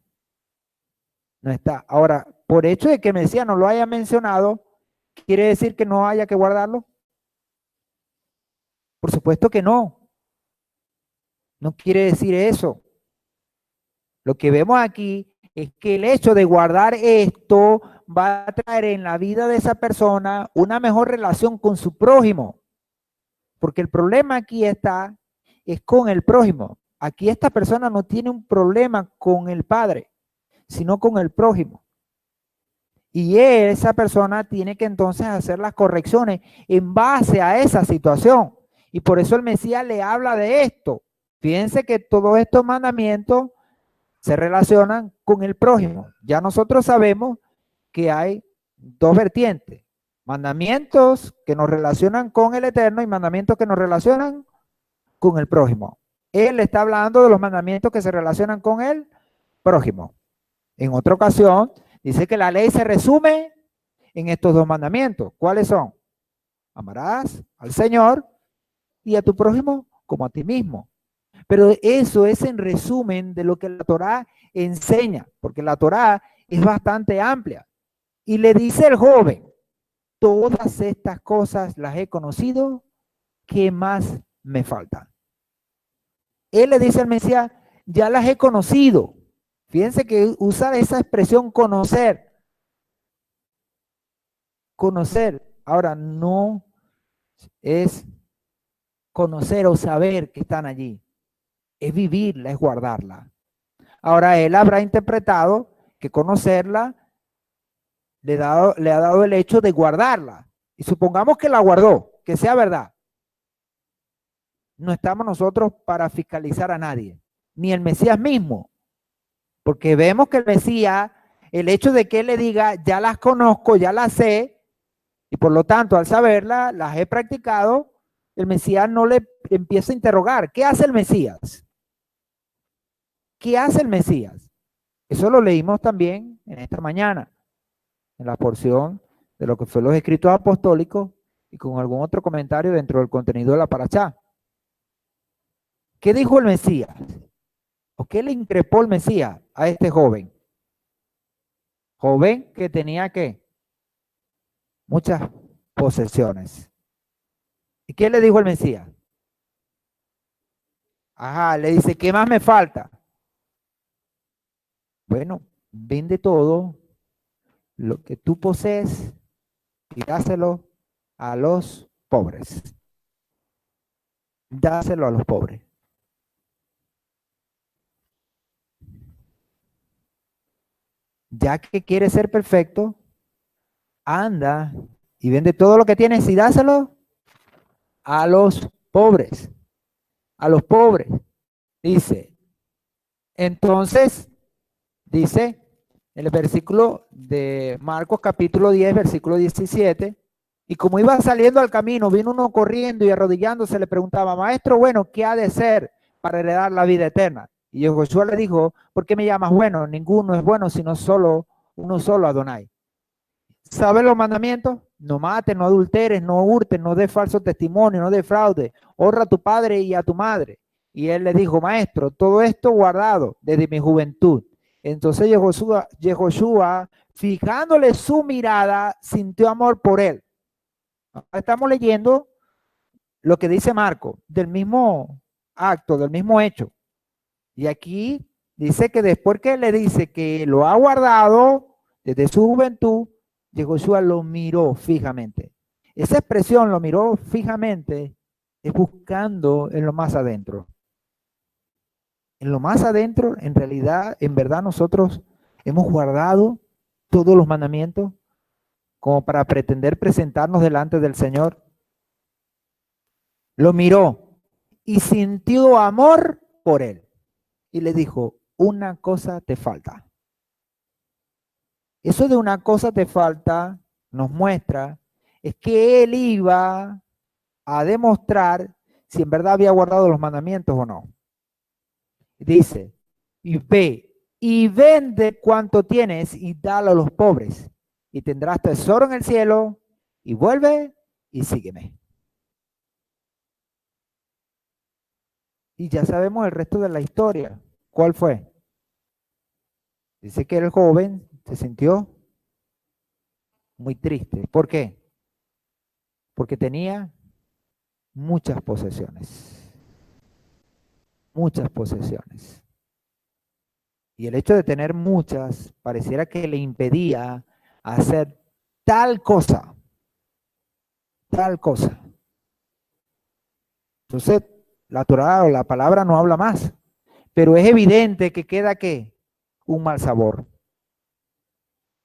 No está. Ahora, por hecho de que el Mesías no lo haya mencionado, ¿quiere decir que no haya que guardarlo? Por supuesto que no. No quiere decir eso. Lo que vemos aquí es que el hecho de guardar esto va a traer en la vida de esa persona una mejor relación con su prójimo. Porque el problema aquí es con el prójimo. Aquí esta persona no tiene un problema con el padre, sino con el prójimo. Y esa persona tiene que entonces hacer las correcciones en base a esa situación. Y por eso el Mesías le habla de esto. Fíjense que todos estos mandamientos se relacionan con el prójimo. Ya nosotros sabemos que hay dos vertientes. Mandamientos que nos relacionan con el Eterno y mandamientos que nos relacionan con el prójimo. Él está hablando de los mandamientos que se relacionan con el prójimo. En otra ocasión, dice que la ley se resume en estos dos mandamientos. ¿Cuáles son? Amarás al Señor y a tu prójimo como a ti mismo. Pero eso es en resumen de lo que la Torá enseña, porque la Torá es bastante amplia. Y le dice el joven, todas estas cosas las he conocido, ¿qué más me faltan? Él le dice al Mesías, ya las he conocido. Fíjense que usa esa expresión conocer. Conocer. Ahora, no es conocer o saber que están allí. Es vivirla, es guardarla. Ahora, él habrá interpretado que conocerla le ha dado el hecho de guardarla. Y supongamos que la guardó, que sea verdad. No estamos nosotros para fiscalizar a nadie, ni el Mesías mismo. Porque vemos que el Mesías, el hecho de que él le diga, ya las conozco, ya las sé, y por lo tanto, al saberlas, las he practicado, el Mesías no le empieza a interrogar. ¿Qué hace el Mesías? ¿Qué hace el Mesías? Eso lo leímos también en esta mañana, en la porción de lo que fue los escritos apostólicos y con algún otro comentario dentro del contenido de la Parashá. ¿Qué dijo el Mesías? ¿O qué le increpó el Mesías a este joven? Joven que tenía ¿qué? Muchas posesiones. ¿Y qué le dijo el Mesías? Ajá, le dice, ¿qué más me falta? Bueno, vende todo lo que tú posees y dáselo a los pobres. Dáselo a los pobres. Ya que quieres ser perfecto, anda y vende todo lo que tienes y dáselo a los pobres. A los pobres. Dice, entonces, dice el versículo de Marcos capítulo 10, versículo 17, y como iba saliendo al camino, vino uno corriendo y arrodillándose le preguntaba, maestro, bueno, ¿qué ha de ser para heredar la vida eterna? Y Josué le dijo, ¿por qué me llamas bueno? Ninguno es bueno, sino solo uno solo, Adonai. ¿Sabes los mandamientos? No mates, no adulteres, no hurtes, no des falso testimonio, no defraudes. Honra a tu padre y a tu madre. Y él le dijo, maestro, todo esto guardado desde mi juventud. Entonces Yehoshua, fijándole su mirada, sintió amor por él. Estamos leyendo lo que dice Marco, del mismo acto, del mismo hecho. Y aquí dice que después que le dice que lo ha guardado desde su juventud, Yehoshua lo miró fijamente. Esa expresión, lo miró fijamente, es buscando en lo más adentro. En lo más adentro, en realidad, en verdad nosotros hemos guardado todos los mandamientos como para pretender presentarnos delante del Señor. Lo miró y sintió amor por él. Y le dijo, una cosa te falta. Eso de una cosa te falta nos muestra es que él iba a demostrar si en verdad había guardado los mandamientos o no. Dice, y ve y vende cuanto tienes y dalo a los pobres y tendrás tesoro en el cielo y vuelve y sígueme. Y ya sabemos el resto de la historia. ¿Cuál fue? Dice que el joven se sintió muy triste. ¿Por qué? Porque tenía muchas posesiones. Muchas posesiones. Y el hecho de tener muchas pareciera que le impedía hacer tal cosa, tal cosa. Entonces, la Torá o la palabra no habla más, pero es evidente que queda ¿qué? Un mal sabor,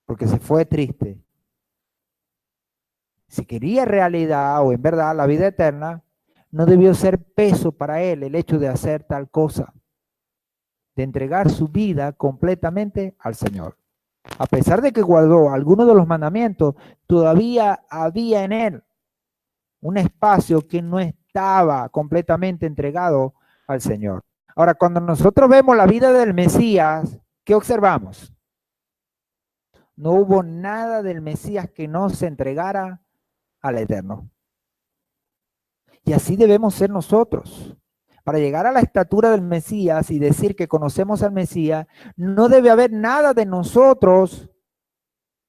porque se fue triste. Si quería realidad o en verdad la vida eterna, no debió ser peso para él el hecho de hacer tal cosa, de entregar su vida completamente al Señor. A pesar de que guardó algunos de los mandamientos, todavía había en él un espacio que no estaba completamente entregado al Señor. Ahora, cuando nosotros vemos la vida del Mesías, ¿qué observamos? No hubo nada del Mesías que no se entregara al Eterno. Y así debemos ser nosotros. Para llegar a la estatura del Mesías y decir que conocemos al Mesías, no debe haber nada de nosotros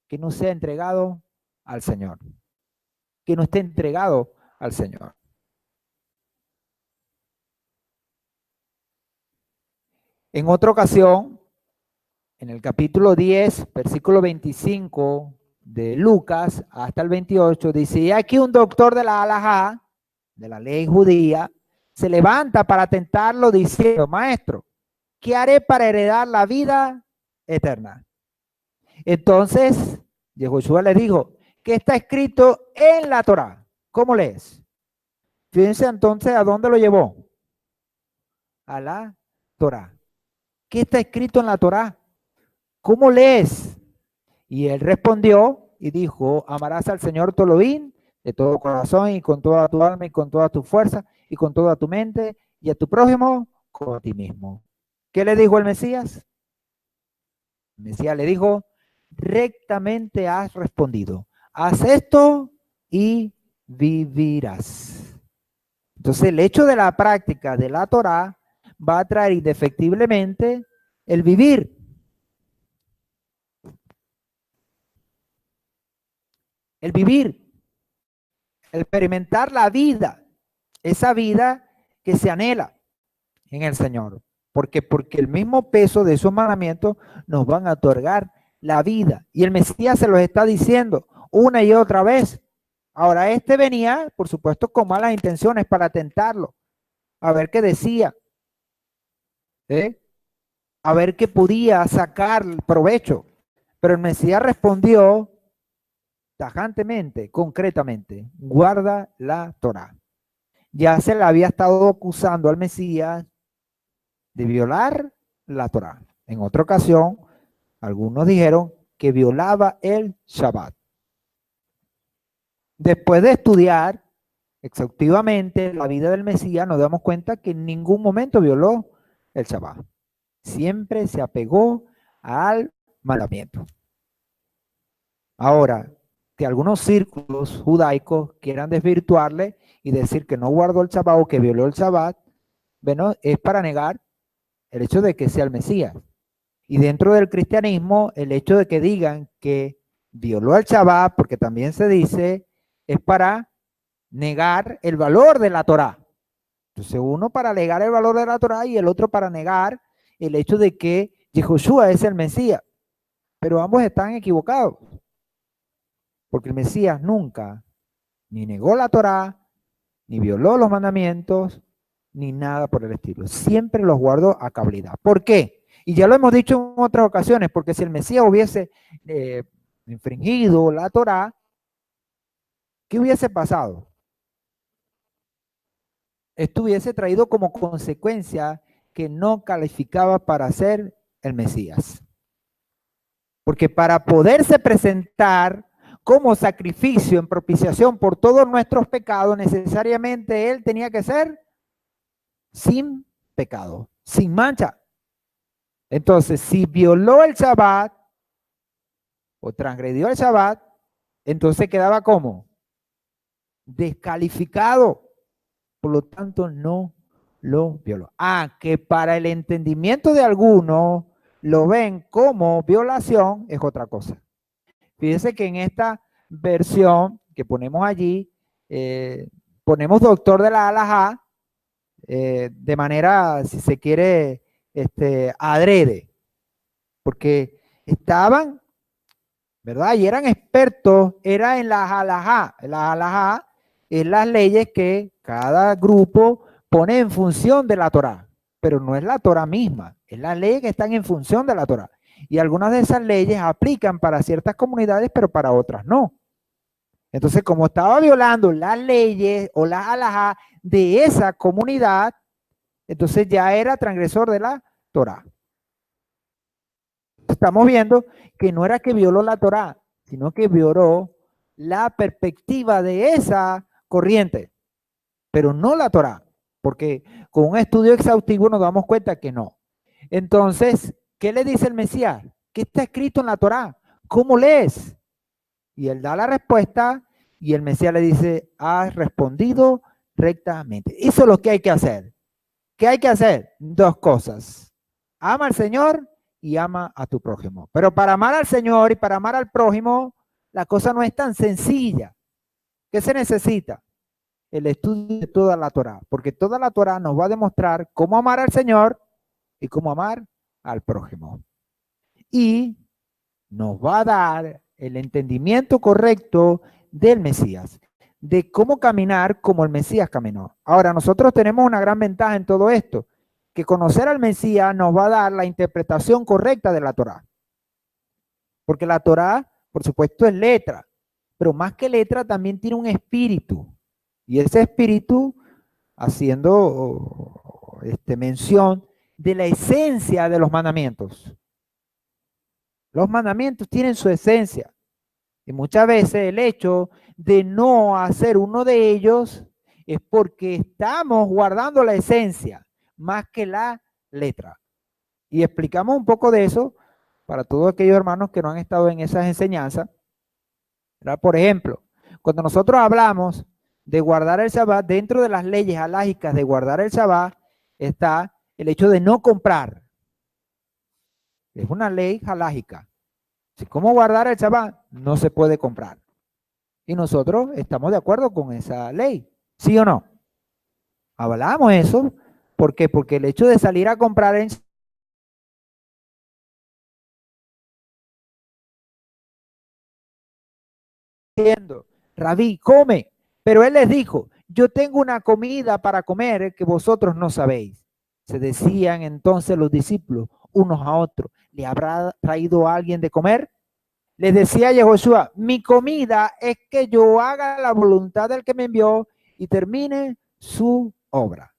que no sea entregado al Señor, que no esté entregado al Señor. En otra ocasión, en el capítulo 10, versículo 25 de Lucas hasta el 28, dice, y aquí un doctor de la halajá, de la ley judía, se levanta para tentarlo diciendo, maestro, ¿qué haré para heredar la vida eterna? Entonces, Yehoshua le dijo, ¿qué está escrito en la Torá? ¿Cómo lees? Fíjense entonces a dónde lo llevó. A la Torá. ¿Qué está escrito en la Torá? ¿Cómo lees? Y él respondió y dijo, amarás al Señor tu Elohim de todo corazón y con toda tu alma y con toda tu fuerza y con toda tu mente y a tu prójimo como a ti mismo. ¿Qué le dijo el Mesías? El Mesías le dijo, rectamente has respondido. Haz esto y vivirás. Entonces el hecho de la práctica de la Torá va a traer indefectiblemente el vivir. El vivir, el experimentar la vida, esa vida que se anhela en el Señor. Porque el mismo peso de esos mandamientos nos van a otorgar la vida. Y el Mesías se los está diciendo una y otra vez. Ahora, este venía, por supuesto, con malas intenciones para tentarlo, a ver qué decía, ¿eh? A ver qué podía sacar provecho. Pero el Mesías respondió tajantemente, concretamente, guarda la Torá. Ya se le había estado acusando al Mesías de violar la Torá. En otra ocasión, algunos dijeron que violaba el Shabbat. Después de estudiar exhaustivamente la vida del Mesías, nos damos cuenta que en ningún momento violó el Shabbat. Siempre se apegó al mandamiento. Ahora, que algunos círculos judaicos quieran desvirtuarle y decir que no guardó el Shabbat o que violó el Shabbat, bueno, es para negar el hecho de que sea el Mesías. Y dentro del cristianismo, el hecho de que digan que violó el Shabbat, porque también se dice, es para negar el valor de la Torá. Entonces, uno para negar el valor de la Torá y el otro para negar el hecho de que Yehoshua es el Mesías. Pero ambos están equivocados, porque el Mesías nunca ni negó la Torá, ni violó los mandamientos, ni nada por el estilo. Siempre los guardó a cabalidad. ¿Por qué? Y ya lo hemos dicho en otras ocasiones, porque si el Mesías hubiese infringido la Torá, ¿qué hubiese pasado? Esto hubiese traído como consecuencia que no calificaba para ser el Mesías. Porque para poderse presentar como sacrificio en propiciación por todos nuestros pecados, necesariamente él tenía que ser sin pecado, sin mancha. Entonces, si violó el Shabbat o transgredió el Shabbat, entonces quedaba como descalificado. Por lo tanto, no lo violó. Que para el entendimiento de algunos lo ven como violación es otra cosa. Fíjense que en esta versión que ponemos allí, ponemos doctor de la halajá de manera, si se quiere, adrede. porque estaban, ¿verdad? Y eran expertos, era en las halajá. Las halajá es las leyes que cada grupo pone en función de la Torá, pero no es la Torá misma, es las leyes que están en función de la Torá. Y algunas de esas leyes aplican para ciertas comunidades, pero para otras no. Entonces, como estaba violando las leyes o las halajá de esa comunidad, entonces ya era transgresor de la Torá. Estamos viendo que no era que violó la Torá, sino que violó la perspectiva de esa corriente, pero no la Torá, porque con un estudio exhaustivo nos damos cuenta que no. Entonces, ¿qué le dice el Mesías? ¿Qué está escrito en la Torá? ¿Cómo lees? Y él da la respuesta y el Mesías le dice, has respondido rectamente. Eso es lo que hay que hacer. ¿Qué hay que hacer? Dos cosas. Ama al Señor y ama a tu prójimo. Pero para amar al Señor y para amar al prójimo, la cosa no es tan sencilla. ¿Qué se necesita? El estudio de toda la Torá, porque toda la Torá nos va a demostrar cómo amar al Señor y cómo amar al prójimo. Y nos va a dar el entendimiento correcto del Mesías, de cómo caminar como el Mesías caminó. Ahora, nosotros tenemos una gran ventaja en todo esto, que conocer al Mesías nos va a dar la interpretación correcta de la Torá. Porque la Torá, por supuesto, es letra, pero más que letra también tiene un espíritu. Y ese espíritu, haciendo mención de la esencia de los mandamientos. Los mandamientos tienen su esencia. Y muchas veces el hecho de no hacer uno de ellos es porque estamos guardando la esencia más que la letra. Y explicamos un poco de eso para todos aquellos hermanos que no han estado en esas enseñanzas. ¿Verdad? Por ejemplo, cuando nosotros hablamos de guardar el Shabbat, dentro de las leyes halágicas de guardar el Shabbat está el hecho de no comprar. Es una ley halágica. Si cómo guardar el Shabbat, no se puede comprar. Y nosotros estamos de acuerdo con esa ley, ¿sí o no? Hablamos eso, ¿por qué? Porque el hecho de salir a comprar en diciendo, Rabí, come. Pero él les dijo, yo tengo una comida para comer que vosotros no sabéis. Se decían entonces los discípulos unos a otros, ¿le habrá traído a alguien de comer? Les decía Yehoshua, mi comida es que yo haga la voluntad del que me envió y termine su obra.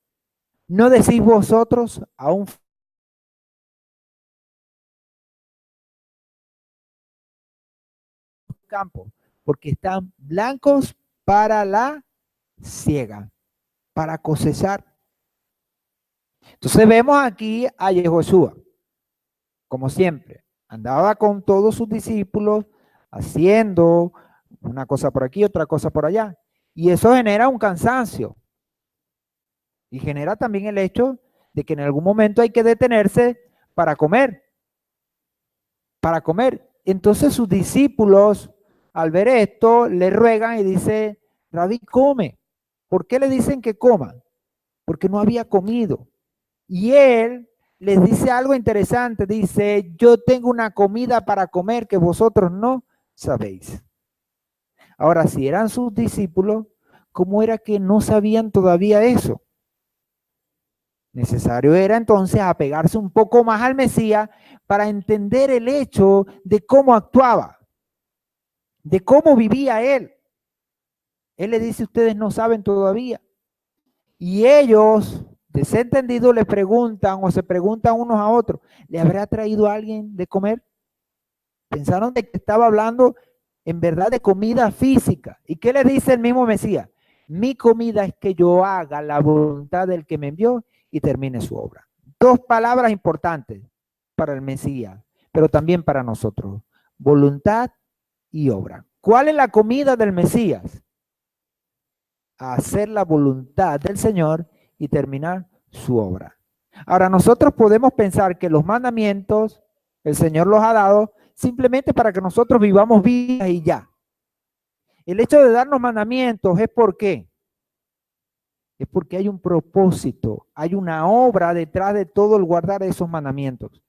¿No decís vosotros a un campo? Porque están blancos para la siega, para cosechar. Entonces vemos aquí a Yehoshua, como siempre, andaba con todos sus discípulos haciendo una cosa por aquí, otra cosa por allá. Y eso genera un cansancio. Y genera también el hecho de que en algún momento hay que detenerse para comer. Para comer. Entonces sus discípulos, al ver esto, le ruegan y dice, Rabí, come. ¿Por qué le dicen que coman? Porque no había comido. Y él les dice algo interesante. Dice, yo tengo una comida para comer que vosotros no sabéis. Ahora, si eran sus discípulos, ¿cómo era que no sabían todavía eso? Necesario era entonces apegarse un poco más al Mesías para entender el hecho de cómo actuaba, de cómo vivía él. Él le dice, ustedes no saben todavía. Y ellos, desentendidos, le preguntan o se preguntan unos a otros, ¿le habrá traído a alguien de comer? Pensaron de que estaba hablando en verdad de comida física. ¿Y qué le dice el mismo Mesías? Mi comida es que yo haga la voluntad del que me envió y termine su obra. Dos palabras importantes para el Mesías, pero también para nosotros. Voluntad y obra. ¿Cuál es la comida del Mesías? Hacer la voluntad del Señor y terminar su obra. Ahora, nosotros podemos pensar que los mandamientos el Señor los ha dado simplemente para que nosotros vivamos vidas y ya. El hecho de darnos mandamientos es ¿por qué? Es porque hay un propósito, hay una obra detrás de todo el guardar esos mandamientos.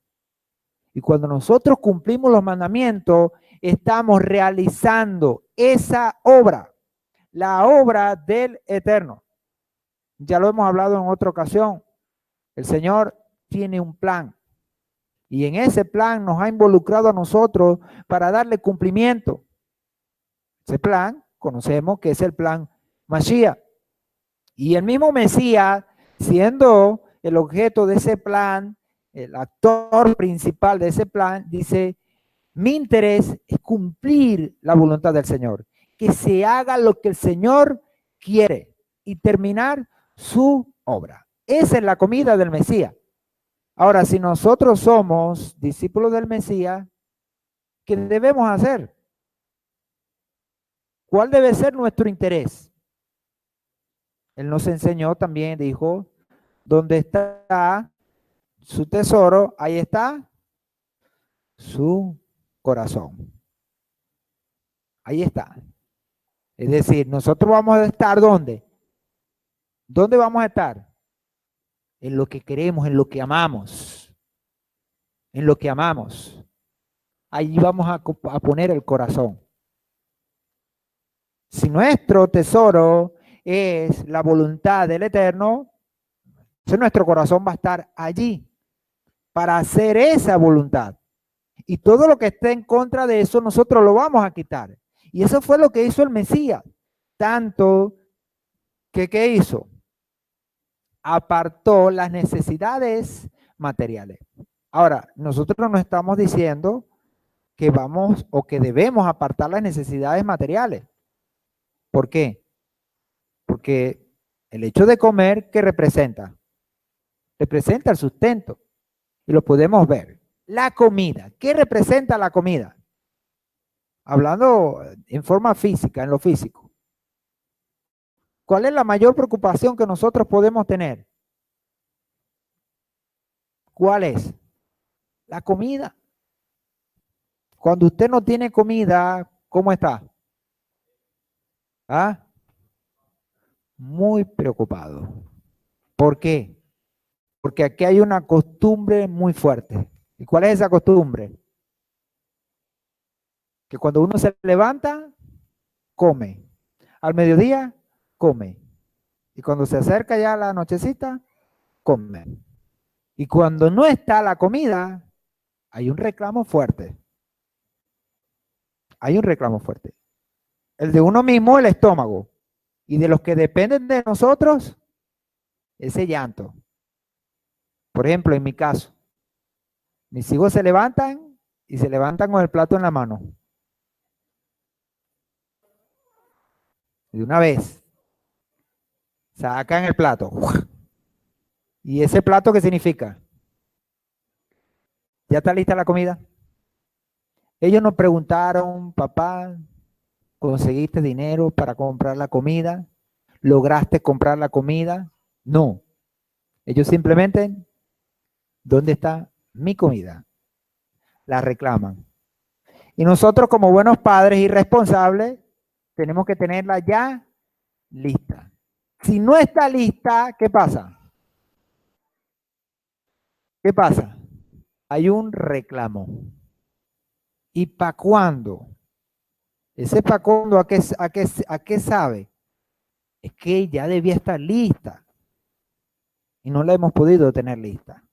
Y cuando nosotros cumplimos los mandamientos, estamos realizando esa obra, la obra del Eterno. Ya lo hemos hablado en otra ocasión. El Señor tiene un plan. Y en ese plan nos ha involucrado a nosotros para darle cumplimiento. Ese plan, conocemos que es el plan Mashiach. Y el mismo Mesías, siendo el objeto de ese plan, el actor principal de ese plan, dice, mi interés es cumplir la voluntad del Señor, que se haga lo que el Señor quiere y terminar su obra. Esa es la comida del Mesías. Ahora, si nosotros somos discípulos del Mesías, ¿qué debemos hacer? ¿Cuál debe ser nuestro interés? Él nos enseñó también, dijo, donde está su tesoro, ahí está su corazón. Ahí está. Es decir, nosotros vamos a estar ¿dónde? ¿Dónde vamos a estar? En lo que queremos, en lo que amamos. En lo que amamos. Allí vamos a poner el corazón. Si nuestro tesoro es la voluntad del Eterno, entonces nuestro corazón va a estar allí para hacer esa voluntad. Y todo lo que esté en contra de eso, nosotros lo vamos a quitar. Y eso fue lo que hizo el Mesías. Tanto que, ¿qué hizo? Apartó las necesidades materiales. Ahora, nosotros no estamos diciendo que vamos o que debemos apartar las necesidades materiales. ¿Por qué? Porque el hecho de comer, ¿qué representa? Representa el sustento. Y lo podemos ver. La comida. ¿Qué representa la comida? Hablando en forma física, en lo físico. ¿Cuál es la mayor preocupación que nosotros podemos tener? ¿Cuál es? La comida. Cuando usted no tiene comida, ¿cómo está? ¿Ah? Muy preocupado. ¿Por qué? Porque aquí hay una costumbre muy fuerte. ¿Y cuál es esa costumbre? Que cuando uno se levanta, come. Al mediodía, come. Y cuando se acerca ya la nochecita, come. Y cuando no está la comida, hay un reclamo fuerte. Hay un reclamo fuerte. El de uno mismo, el estómago. Y de los que dependen de nosotros, ese llanto. Por ejemplo, en mi caso, mis hijos se levantan y se levantan con el plato en la mano. De una vez. Sacan el plato. ¿Y ese plato qué significa? ¿Ya está lista la comida? Ellos nos preguntaron, papá, ¿conseguiste dinero para comprar la comida? ¿Lograste comprar la comida? No. Ellos simplemente, ¿dónde está mi comida? La reclaman. Y nosotros como buenos padres y responsables, tenemos que tenerla ya lista. Si no está lista, ¿qué pasa? ¿Qué pasa? Hay un reclamo. ¿Y para cuándo? Ese para cuándo, ¿a qué sabe? Es que ya debía estar lista. Y no la hemos podido tener lista.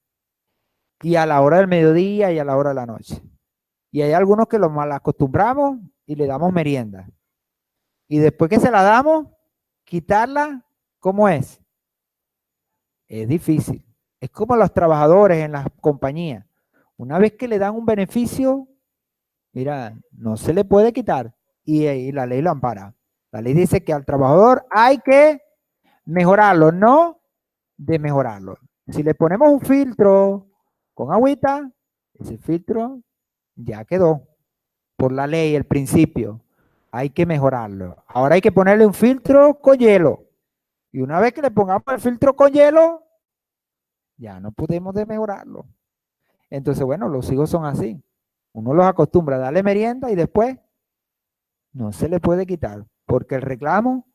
Y a la hora del mediodía y a la hora de la noche. Y hay algunos que lo mal acostumbramos y le damos merienda. Y después que se la damos, quitarla, ¿cómo es? Es difícil. Es como los trabajadores en las compañías. Una vez que le dan un beneficio, mira, no se le puede quitar. Y la ley lo ampara. La ley dice que al trabajador hay que mejorarlo, no de mejorarlo. Si le ponemos un filtro con agüita, ese filtro ya quedó. Por la ley, el principio, hay que mejorarlo. Ahora hay que ponerle un filtro con hielo. Y una vez que le pongamos el filtro con hielo, ya no podemos mejorarlo. Entonces, bueno, los hijos son así. Uno los acostumbra a darle merienda y después no se le puede quitar, porque el reclamo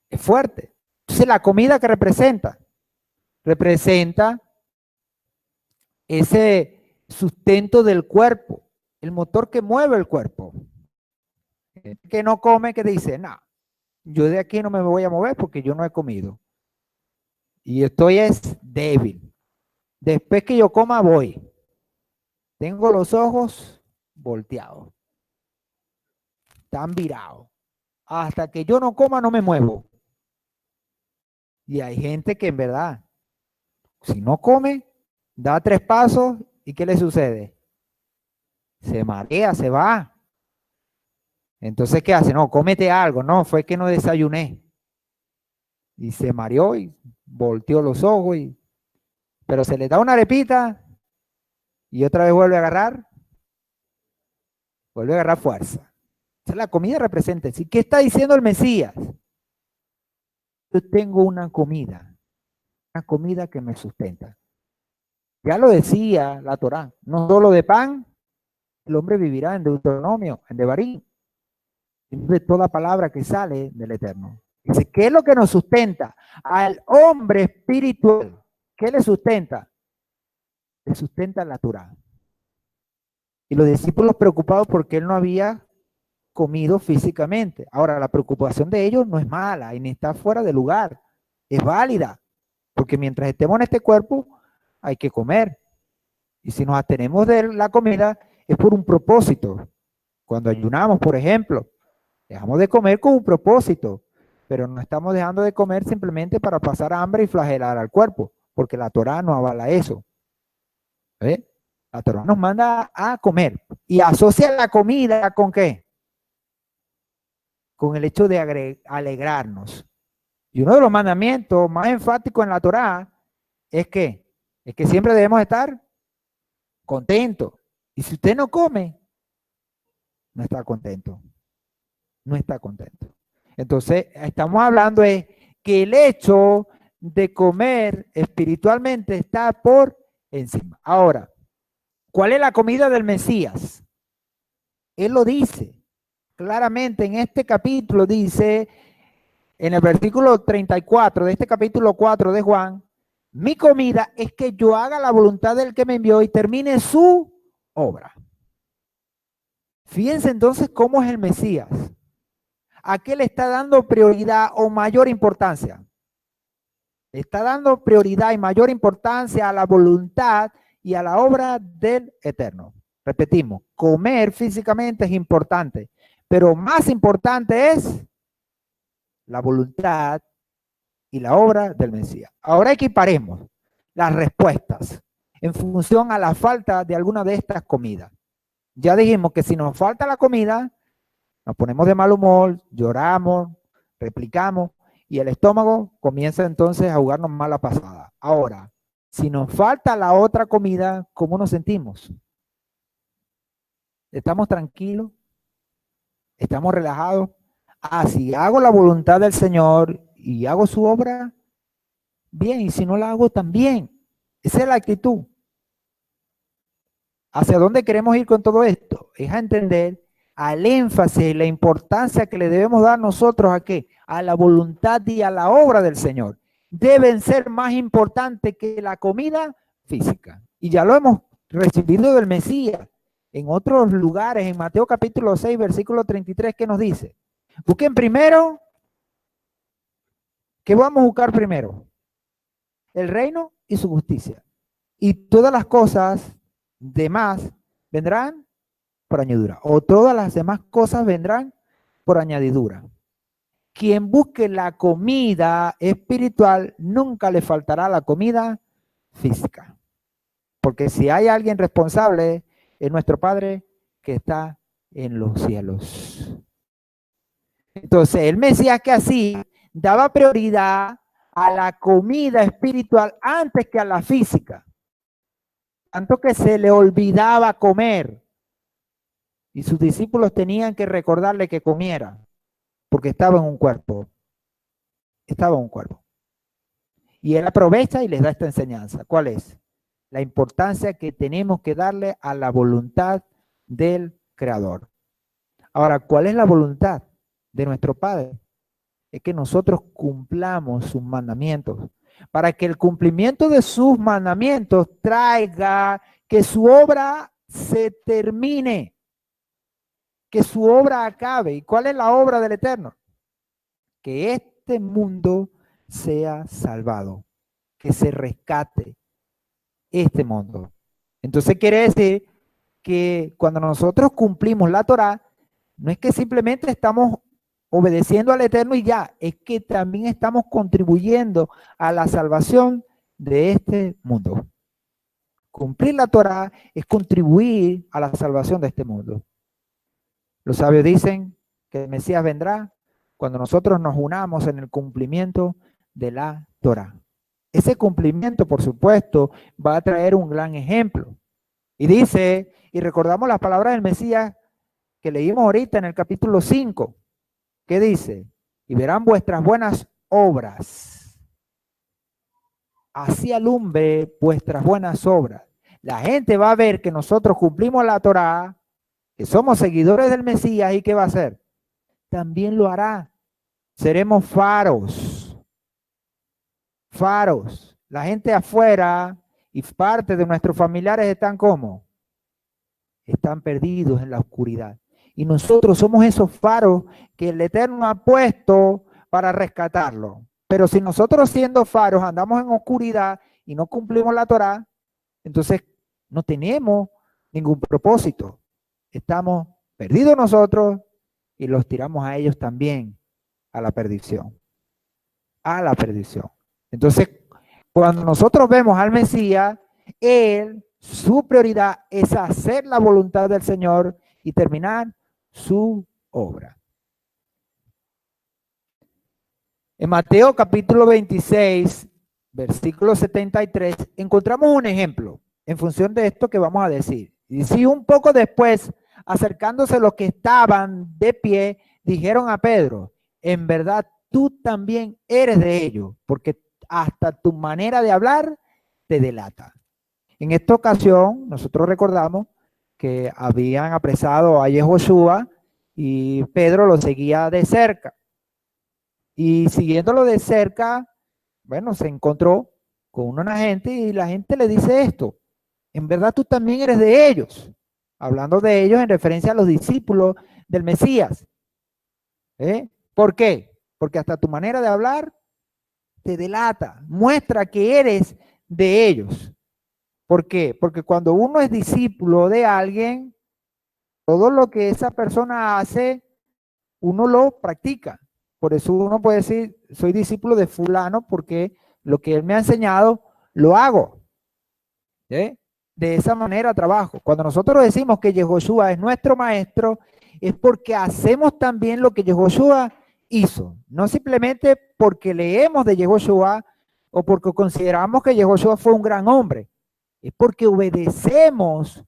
es fuerte. Entonces, la comida que representa ese sustento del cuerpo, el motor que mueve el cuerpo. El que no come, que dice, no, yo de aquí no me voy a mover porque yo no he comido. Y estoy es débil. Después que yo coma, voy. Tengo los ojos volteados. Están virados. Hasta que yo no coma, no me muevo. Y hay gente que en verdad, si no come, da 3 pasos y ¿qué le sucede? Se marea, se va. Entonces, ¿qué hace? No, cómete algo. No, fue que no desayuné. Y se mareó y volteó los ojos. Pero se le da una arepita y otra vez vuelve a agarrar fuerza. Esa es la comida representa. ¿Qué está diciendo el Mesías? Yo tengo una comida que me sustenta. Ya lo decía la Torá, no solo de pan, el hombre vivirá en Deuteronomio, en Devarim, de toda palabra que sale del Eterno. Dice, ¿qué es lo que nos sustenta? Al hombre espiritual, ¿qué le sustenta? Le sustenta la Torá. Y los discípulos preocupados porque él no había comido físicamente. Ahora, la preocupación de ellos no es mala y ni está fuera de lugar, es válida, porque mientras estemos en este cuerpo hay que comer. Y si nos atenemos de la comida es por un propósito. Cuando ayunamos, por ejemplo, dejamos de comer con un propósito, pero no estamos dejando de comer simplemente para pasar hambre y flagelar al cuerpo, porque la Torá no avala eso. ¿Ve? La Torá nos manda a comer y asocia la comida ¿con qué? Con el hecho de alegrarnos. Y uno de los mandamientos más enfáticos en la Torá es que siempre debemos estar contentos. Y si usted no come, no está contento. No está contento. Entonces, estamos hablando de que el hecho de comer espiritualmente está por encima. Ahora, ¿cuál es la comida del Mesías? Él lo dice claramente en este capítulo, dice en el versículo 34 de este capítulo 4 de Juan, mi comida es que yo haga la voluntad del que me envió y termine su obra. Fíjense entonces cómo es el Mesías. ¿A qué le está dando prioridad o mayor importancia? Le está dando prioridad y mayor importancia a la voluntad y a la obra del Eterno. Repetimos, comer físicamente es importante, pero más importante es la voluntad y la obra del Mesías. Ahora equiparemos las respuestas en función a la falta de alguna de estas comidas. Ya dijimos que si nos falta la comida, nos ponemos de mal humor, lloramos, replicamos y el estómago comienza entonces a jugarnos mala pasada. Ahora, si nos falta la otra comida, ¿cómo nos sentimos? ¿Estamos tranquilos? ¿Estamos relajados? Ah, si hago la voluntad del Señor y hago su obra, bien, y si no la hago, también. Esa es la actitud. ¿Hacia dónde queremos ir con todo esto? Es a entender al énfasis y la importancia que le debemos dar nosotros a qué? A la voluntad y a la obra del Señor. Deben ser más importantes que la comida física. Y ya lo hemos recibido del Mesías en otros lugares, en Mateo capítulo 6, versículo 33, ¿qué nos dice? Busquen primero, ¿qué vamos a buscar primero? El reino y su justicia. Y todas las cosas demás vendrán por añadidura. O todas las demás cosas vendrán por añadidura. Quien busque la comida espiritual, nunca le faltará la comida física. Porque si hay alguien responsable, es nuestro Padre que está en los cielos. Entonces, el Mesías que hacía, daba prioridad a la comida espiritual antes que a la física. Tanto que se le olvidaba comer. Y sus discípulos tenían que recordarle que comiera, porque estaba en un cuerpo. Estaba en un cuerpo. Y él aprovecha y les da esta enseñanza. ¿Cuál es? La importancia que tenemos que darle a la voluntad del Creador. Ahora, ¿cuál es la voluntad de nuestro Padre? Es que nosotros cumplamos sus mandamientos, para que el cumplimiento de sus mandamientos traiga que su obra se termine, que su obra acabe. ¿Y cuál es la obra del Eterno? Que este mundo sea salvado, que se rescate este mundo. Entonces quiere decir que cuando nosotros cumplimos la Torá, no es que simplemente estamos obedeciendo al Eterno y ya, es que también estamos contribuyendo a la salvación de este mundo. Cumplir la Torá es contribuir a la salvación de este mundo. Los sabios dicen que el Mesías vendrá cuando nosotros nos unamos en el cumplimiento de la Torá. Ese cumplimiento, por supuesto, va a traer un gran ejemplo. Y dice, y recordamos las palabras del Mesías que leímos ahorita en el capítulo 5, ¿qué dice? Y verán vuestras buenas obras. Así alumbre vuestras buenas obras. La gente va a ver que nosotros cumplimos la Torá, que somos seguidores del Mesías, ¿y qué va a hacer? También lo hará. Seremos faros. Faros. La gente afuera y parte de nuestros familiares están ¿cómo? Están perdidos en la oscuridad. Y nosotros somos esos faros que el Eterno ha puesto para rescatarlo. Pero si nosotros siendo faros andamos en oscuridad y no cumplimos la Torá, entonces no tenemos ningún propósito. Estamos perdidos nosotros y los tiramos a ellos también a la perdición. A la perdición. Entonces, cuando nosotros vemos al Mesías, él, su prioridad es hacer la voluntad del Señor y terminar su obra. En Mateo capítulo 26, versículo 73, encontramos un ejemplo en función de esto que vamos a decir. Y si un poco después, acercándose los que estaban de pie, dijeron a Pedro, en verdad tú también eres de ellos, porque hasta tu manera de hablar te delata. En esta ocasión, nosotros recordamos que habían apresado a Yehoshua y Pedro lo seguía de cerca. Y siguiéndolo de cerca, bueno, se encontró con una gente y la gente le dice esto, en verdad tú también eres de ellos, hablando de ellos en referencia a los discípulos del Mesías. ¿Por qué? Porque hasta tu manera de hablar te delata, muestra que eres de ellos. ¿Por qué? Porque cuando uno es discípulo de alguien, todo lo que esa persona hace, uno lo practica. Por eso uno puede decir, soy discípulo de fulano porque lo que él me ha enseñado, lo hago. ¿Sí? De esa manera trabajo. Cuando nosotros decimos que Yehoshua es nuestro maestro, es porque hacemos también lo que Yehoshua hizo. No simplemente porque leemos de Yehoshua o porque consideramos que Yehoshua fue un gran hombre. Es porque obedecemos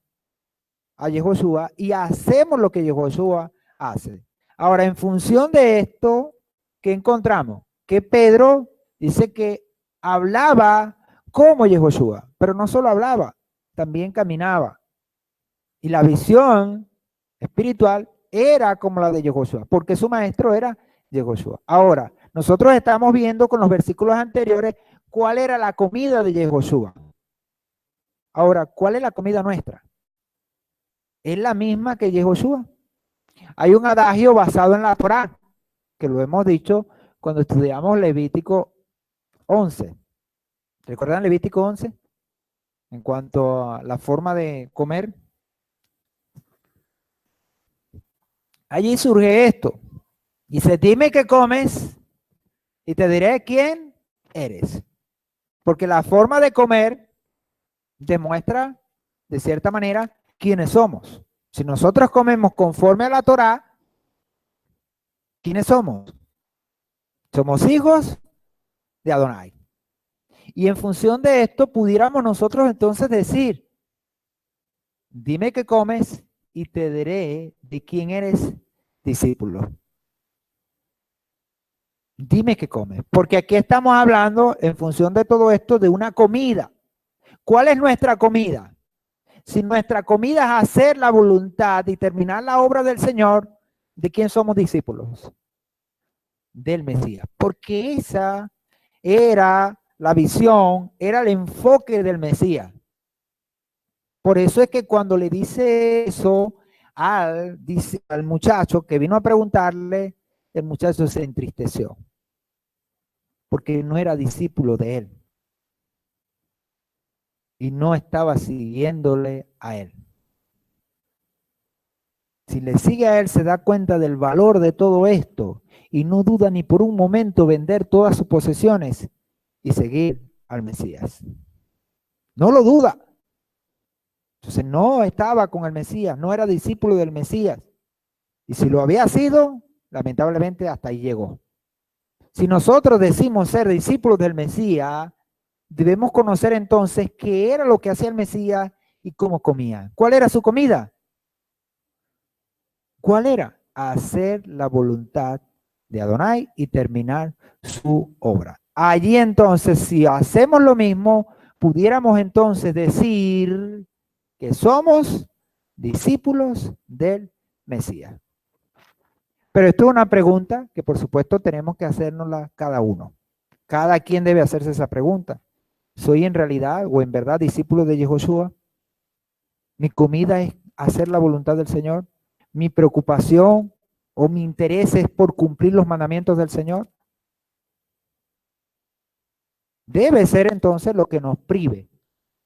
a Yehoshua y hacemos lo que Yehoshua hace. Ahora, en función de esto, ¿qué encontramos? Que Pedro dice que hablaba como Yehoshua, pero no solo hablaba, también caminaba. Y la visión espiritual era como la de Yehoshua, porque su maestro era Yehoshua. Ahora, nosotros estamos viendo con los versículos anteriores cuál era la comida de Yehoshua. Ahora, ¿cuál es la comida nuestra? Es la misma que Yehoshua. Hay un adagio basado en la Torá, que lo hemos dicho cuando estudiamos Levítico 11. ¿Recuerdan Levítico 11? En cuanto a la forma de comer. Allí surge esto. Dice, dime qué comes y te diré quién eres. Porque la forma de comer demuestra, de cierta manera, quiénes somos. Si nosotros comemos conforme a la Torá, ¿quiénes somos? Somos hijos de Adonai. Y en función de esto, pudiéramos nosotros entonces decir, dime qué comes y te diré de quién eres discípulo. Dime qué comes, porque aquí estamos hablando en función de todo esto de una comida. ¿Cuál es nuestra comida? Si nuestra comida es hacer la voluntad y terminar la obra del Señor, ¿de quién somos discípulos? Del Mesías. Porque esa era la visión, era el enfoque del Mesías. Por eso es que cuando le dice eso al muchacho que vino a preguntarle, el muchacho se entristeció, porque no era discípulo de él y no estaba siguiéndole a él. Si le sigue a él, se da cuenta del valor de todo esto y no duda ni por un momento vender todas sus posesiones y seguir al Mesías. No lo duda. Entonces no estaba con el Mesías, no era discípulo del Mesías. Y si lo había sido, lamentablemente hasta ahí llegó. Si nosotros decimos ser discípulos del Mesías, debemos conocer entonces qué era lo que hacía el Mesías y cómo comía. ¿Cuál era su comida? ¿Cuál era? Hacer la voluntad de Adonai y terminar su obra. Allí entonces, si hacemos lo mismo, pudiéramos entonces decir que somos discípulos del Mesías. Pero esto es una pregunta que por supuesto tenemos que hacernosla cada uno. Cada quien debe hacerse esa pregunta. ¿Soy en realidad o en verdad discípulo de Yehoshua? ¿Mi comida es hacer la voluntad del Señor? ¿Mi preocupación o mi interés es por cumplir los mandamientos del Señor? Debe ser entonces lo que nos prive.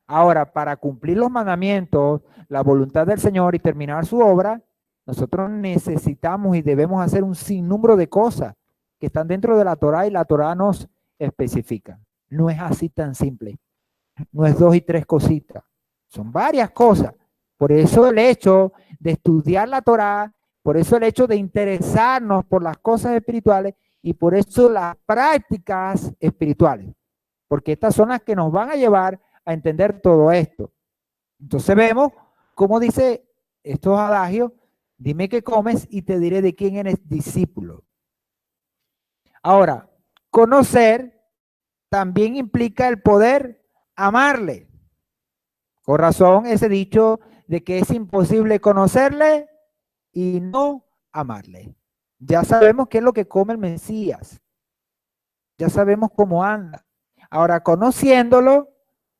Ahora, para cumplir los mandamientos, la voluntad del Señor y terminar su obra, nosotros necesitamos y debemos hacer un sinnúmero de cosas que están dentro de la Torá y la Torá nos especifica. No es así tan simple. No es 2 y 3 cositas. Son varias cosas. Por eso el hecho de estudiar la Torá, por eso el hecho de interesarnos por las cosas espirituales y por eso las prácticas espirituales. Porque estas son las que nos van a llevar a entender todo esto. Entonces vemos cómo dice estos adagios: dime qué comes y te diré de quién eres discípulo. Ahora, conocer también implica el poder amarle. Con razón ese dicho de que es imposible conocerle y no amarle. Ya sabemos qué es lo que come el Mesías. Ya sabemos cómo anda. Ahora, conociéndolo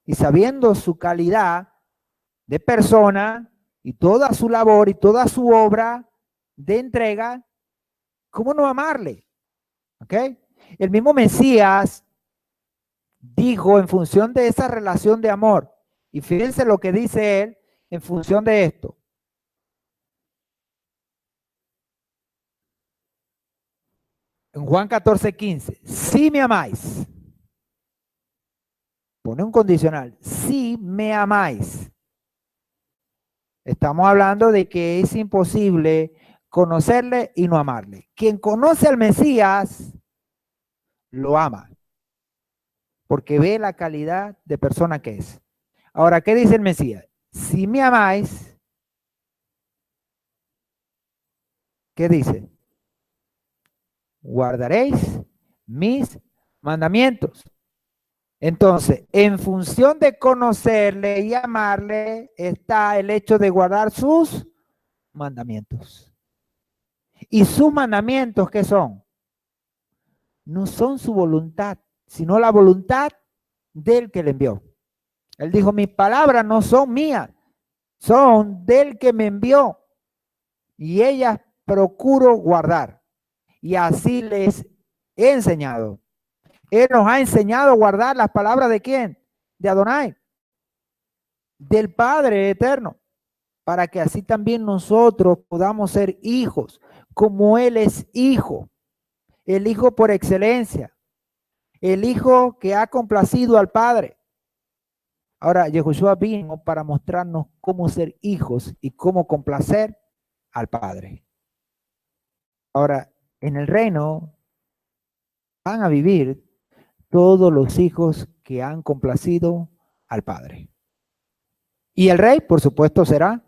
y sabiendo su calidad de persona y toda su labor y toda su obra de entrega, ¿cómo no amarle? ¿Ok? El mismo Mesías dijo en función de esa relación de amor, y fíjense lo que dice él en función de esto. En Juan 14:15, si me amáis, pone un condicional, si me amáis. Estamos hablando de que es imposible conocerle y no amarle. Quien conoce al Mesías, lo ama, porque ve la calidad de persona que es. Ahora, ¿qué dice el Mesías? Si me amáis, ¿qué dice? Guardaréis mis mandamientos. Entonces, en función de conocerle y amarle, está el hecho de guardar sus mandamientos. ¿Y sus mandamientos qué son? No son su voluntad, sino la voluntad del que le envió. Él dijo, mis palabras no son mías, son del que me envió. Y ellas procuro guardar. Y así les he enseñado. Él nos ha enseñado a guardar las palabras ¿de quién? De Adonai, del Padre eterno, para que así también nosotros podamos ser hijos, como Él es hijo, el hijo por excelencia, el hijo que ha complacido al Padre. Ahora, Yehoshua vino para mostrarnos cómo ser hijos y cómo complacer al Padre. Ahora, en el reino van a vivir todos los hijos que han complacido al Padre. Y el rey, por supuesto, será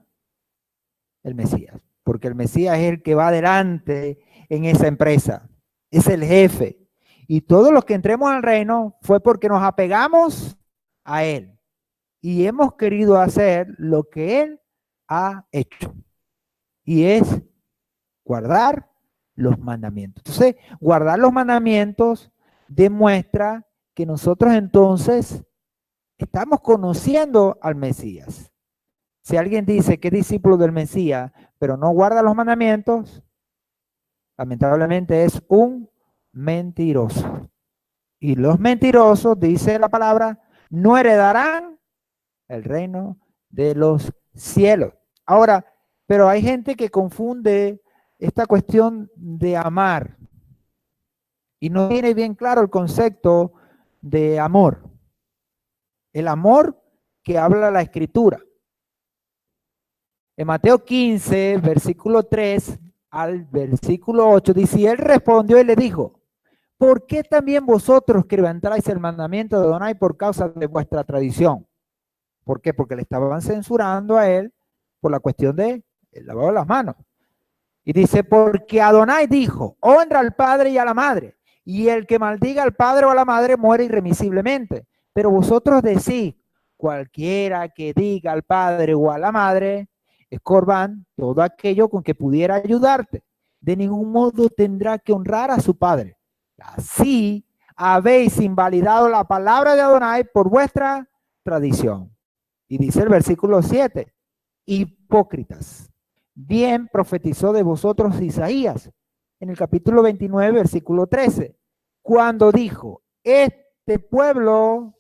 el Mesías, porque el Mesías es el que va adelante en esa empresa, es el jefe. Y todos los que entremos al reino fue porque nos apegamos a Él y hemos querido hacer lo que Él ha hecho, y es guardar los mandamientos. Entonces, guardar los mandamientos demuestra que nosotros entonces estamos conociendo al Mesías. Si alguien dice que es discípulo del Mesías, pero no guarda los mandamientos, lamentablemente es un mentiroso. Y los mentirosos, dice la palabra, no heredarán el reino de los cielos. Ahora, pero hay gente que confunde esta cuestión de amar y no tiene bien claro el concepto de amor. El amor que habla la Escritura. En Mateo 15, versículo 3 al versículo 8, dice, y él respondió y le dijo, ¿por qué también vosotros quebrantáis el mandamiento de Adonai por causa de vuestra tradición? ¿Por qué? Porque le estaban censurando a él por la cuestión de el lavado de las manos. Y dice, porque Adonai dijo, honra al padre y a la madre, y el que maldiga al padre o a la madre muere irremisiblemente. Pero vosotros decís, cualquiera que diga al padre o a la madre, es corbán, todo aquello con que pudiera ayudarte. De ningún modo tendrá que honrar a su padre. Así habéis invalidado la palabra de Adonai por vuestra tradición. Y dice el versículo 7, hipócritas. Bien profetizó de vosotros Isaías en el capítulo 29, versículo 13, cuando dijo, este pueblo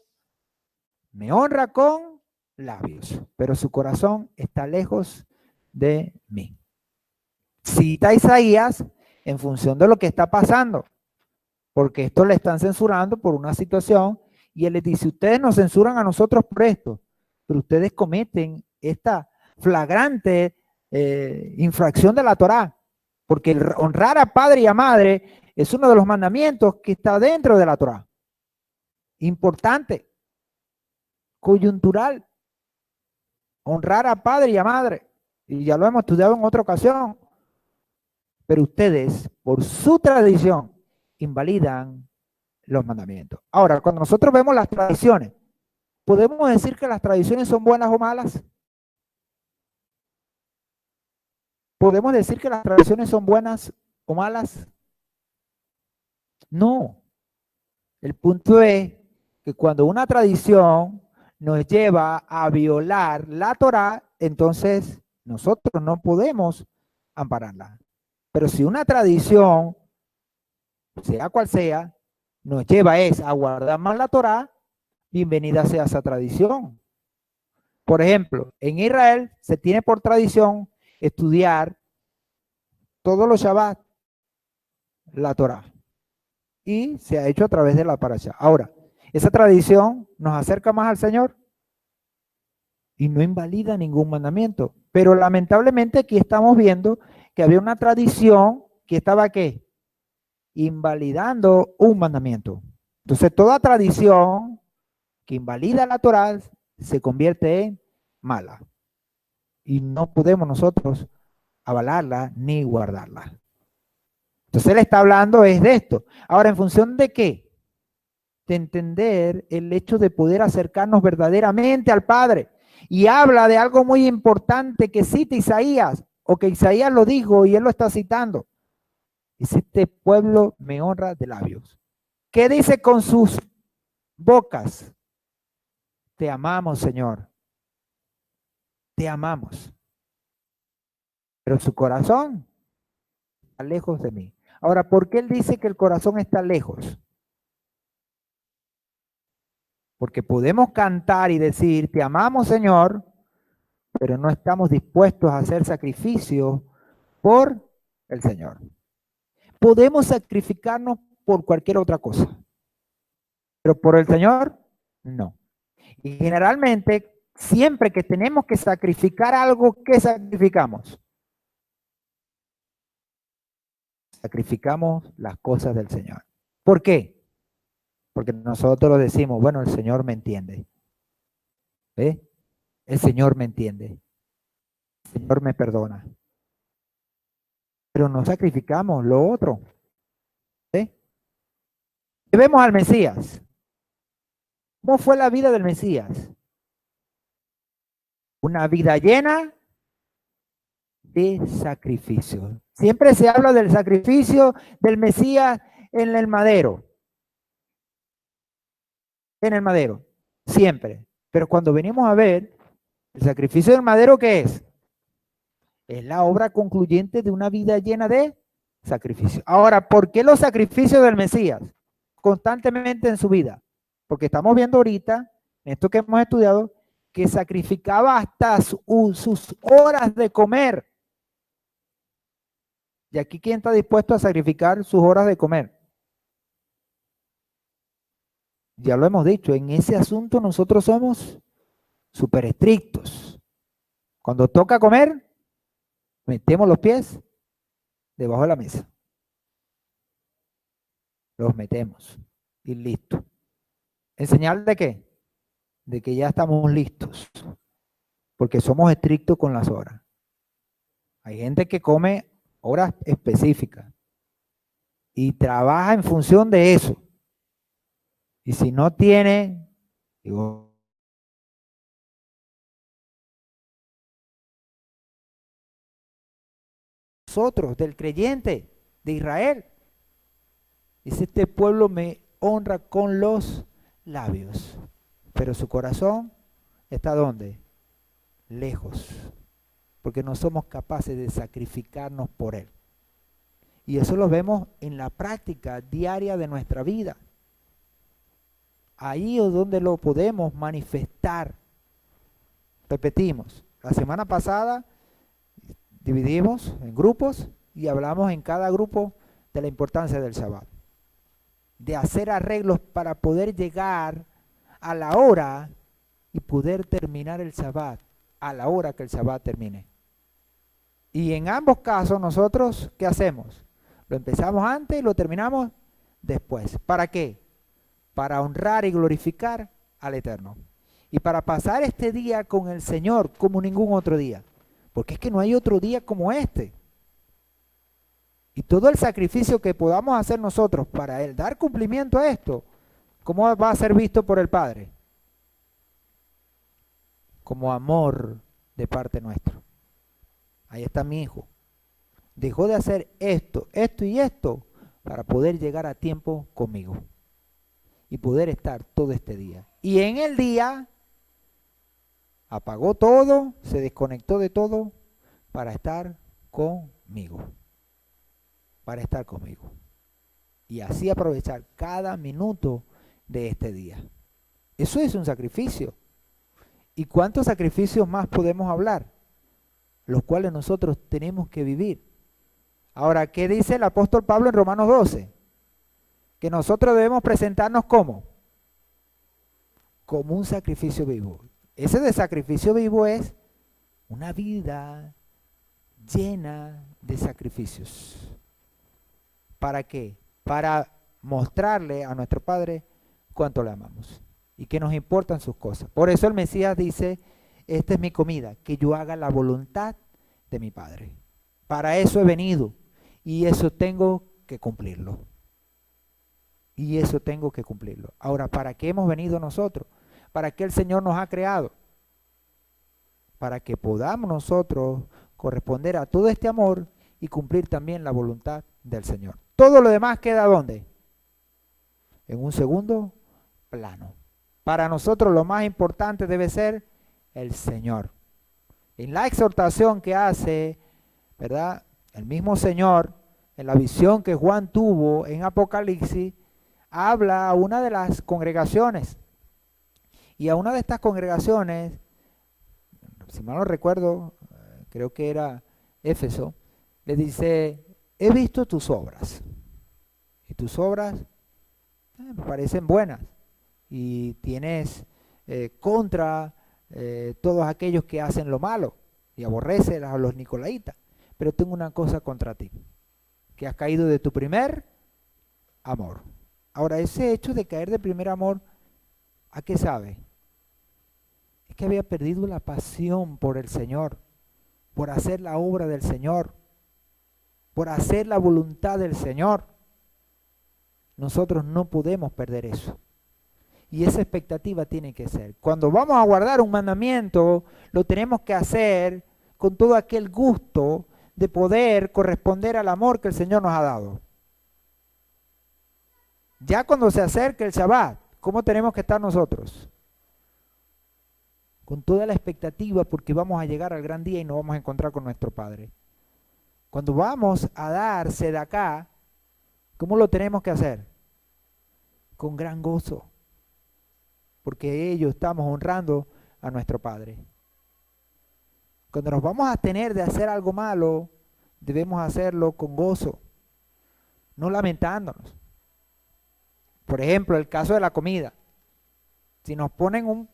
me honra con labios, pero su corazón está lejos de mí. Cita Isaías en función de lo que está pasando, porque esto le están censurando por una situación y él les dice, ustedes nos censuran a nosotros por esto, pero ustedes cometen esta flagrante infracción de la Torá, porque el honrar a padre y a madre es uno de los mandamientos que está dentro de la Torá. Importante, coyuntural, honrar a padre y a madre, y ya lo hemos estudiado en otra ocasión, pero ustedes, por su tradición, invalidan los mandamientos. Ahora, cuando nosotros vemos las tradiciones, ¿podemos decir que las tradiciones son buenas o malas? ¿Podemos decir que las tradiciones son buenas o malas? No. El punto es que cuando una tradición nos lleva a violar la Torá, entonces nosotros no podemos ampararla. Pero si una tradición, sea cual sea, nos lleva a guardar más la Torá, bienvenida sea esa tradición. Por ejemplo, en Israel se tiene por tradición estudiar todos los Shabbat la Torá. Y se ha hecho a través de la parasha. Ahora, esa tradición nos acerca más al Señor y no invalida ningún mandamiento. Pero lamentablemente aquí estamos viendo que había una tradición que estaba ¿qué? Invalidando un mandamiento. Entonces toda tradición que invalida la Torá se convierte en mala. Y no podemos nosotros avalarla ni guardarla. Entonces él está hablando es de esto. Ahora, ¿en función de qué? De entender el hecho de poder acercarnos verdaderamente al Padre. Y habla de algo muy importante que cita Isaías, o que Isaías lo dijo y él lo está citando. Dice, este pueblo me honra de labios. ¿Qué dice con sus bocas? Te amamos, Señor. Te amamos. Pero su corazón está lejos de mí. Ahora, ¿por qué él dice que el corazón está lejos? Porque podemos cantar y decir, te amamos, Señor, pero no estamos dispuestos a hacer sacrificios por el Señor. Podemos sacrificarnos por cualquier otra cosa, pero por el Señor, no. Y generalmente, siempre que tenemos que sacrificar algo, ¿qué sacrificamos? Sacrificamos las cosas del Señor. ¿Por qué? Porque nosotros decimos, bueno, el Señor me entiende. ¿Ve? El Señor me entiende. El Señor me perdona. Pero no sacrificamos lo otro. ¿Sí? Vemos al Mesías. ¿Cómo fue la vida del Mesías? Una vida llena de sacrificio. Siempre se habla del sacrificio del Mesías en el madero. En el madero. Siempre. Pero cuando venimos a ver, ¿El sacrificio del madero qué es? Es la obra concluyente de una vida llena de sacrificio. Ahora, ¿por qué los sacrificios del Mesías constantemente en su vida? Porque estamos viendo ahorita, en esto que hemos estudiado, que sacrificaba hasta sus horas de comer. Y aquí, ¿quién está dispuesto a sacrificar sus horas de comer? Ya lo hemos dicho, en ese asunto nosotros somos súper estrictos. Cuando toca comer, metemos los pies debajo de la mesa. Los metemos y listo. ¿En señal de qué? De que ya estamos listos, porque somos estrictos con las horas. Hay gente que come horas específicas y trabaja en función de eso. Y si no tiene, digo, nosotros, del creyente de Israel, dice: este pueblo me honra con los labios, pero su corazón está ¿dónde? Lejos, porque no somos capaces de sacrificarnos por él. Y eso lo vemos en la práctica diaria de nuestra vida. Ahí es donde lo podemos manifestar. Repetimos, la semana pasada dividimos en grupos y hablamos en cada grupo de la importancia del Shabbat, de hacer arreglos para poder llegar a la hora y poder terminar el Shabbat a la hora que el Shabbat termine. Y en ambos casos nosotros, ¿qué hacemos? Lo empezamos antes y lo terminamos después. ¿Para qué? Para honrar y glorificar al Eterno. Y para pasar este día con el Señor como ningún otro día. Porque es que no hay otro día como este. Y todo el sacrificio que podamos hacer nosotros para Él, dar cumplimiento a esto, ¿cómo va a ser visto por el Padre? Como amor de parte nuestra. Ahí está mi hijo. Dejó de hacer esto, esto y esto para poder llegar a tiempo conmigo y poder estar todo este día. Y en el día apagó todo, se desconectó de todo para estar conmigo. Para estar conmigo. Y así aprovechar cada minuto de este día. Eso es un sacrificio. ¿Y cuántos sacrificios más podemos hablar? Los cuales nosotros tenemos que vivir. Ahora, ¿qué dice el apóstol Pablo en Romanos 12? Que nosotros debemos presentarnos como un sacrificio vivo. Ese de sacrificio vivo es una vida llena de sacrificios. ¿Para qué? Para mostrarle a nuestro Padre cuánto le amamos y que nos importan sus cosas. Por eso el Mesías dice: esta es mi comida, que yo haga la voluntad de mi Padre. Para eso he venido y eso tengo que cumplirlo. Y eso tengo que cumplirlo. Ahora, ¿para qué hemos venido nosotros? ¿Para qué el Señor nos ha creado? Para que podamos nosotros corresponder a todo este amor y cumplir también la voluntad del Señor. Todo lo demás queda ¿dónde? En un segundo plano. Para nosotros lo más importante debe ser el Señor. En la exhortación que hace, ¿verdad?, el mismo Señor, en la visión que Juan tuvo en Apocalipsis, habla a una de las congregaciones. Y a una de estas congregaciones, si mal no recuerdo, creo que era Éfeso, le dice: he visto tus obras. Y tus obras me parecen buenas. Y tienes contra todos aquellos que hacen lo malo y aborrecen a los nicolaitas. Pero tengo una cosa contra ti, que has caído de tu primer amor. Ahora, ese hecho de caer de primer amor, ¿a qué sabe? Es que había perdido la pasión por el Señor, por hacer la obra del Señor, por hacer la voluntad del Señor. Nosotros no podemos perder eso. Y esa expectativa tiene que ser: cuando vamos a guardar un mandamiento, lo tenemos que hacer con todo aquel gusto de poder corresponder al amor que el Señor nos ha dado. Ya cuando se acerque el Shabbat, ¿cómo tenemos que estar nosotros? con toda la expectativa porque vamos a llegar al gran día y nos vamos a encontrar con nuestro Padre. Cuando vamos a dar sedacá, ¿cómo lo tenemos que hacer? Con gran gozo, porque ellos estamos honrando a nuestro Padre. Cuando nos vamos a abstener de hacer algo malo, debemos hacerlo con gozo, no lamentándonos. Por ejemplo, el caso de la comida. Si nos ponen un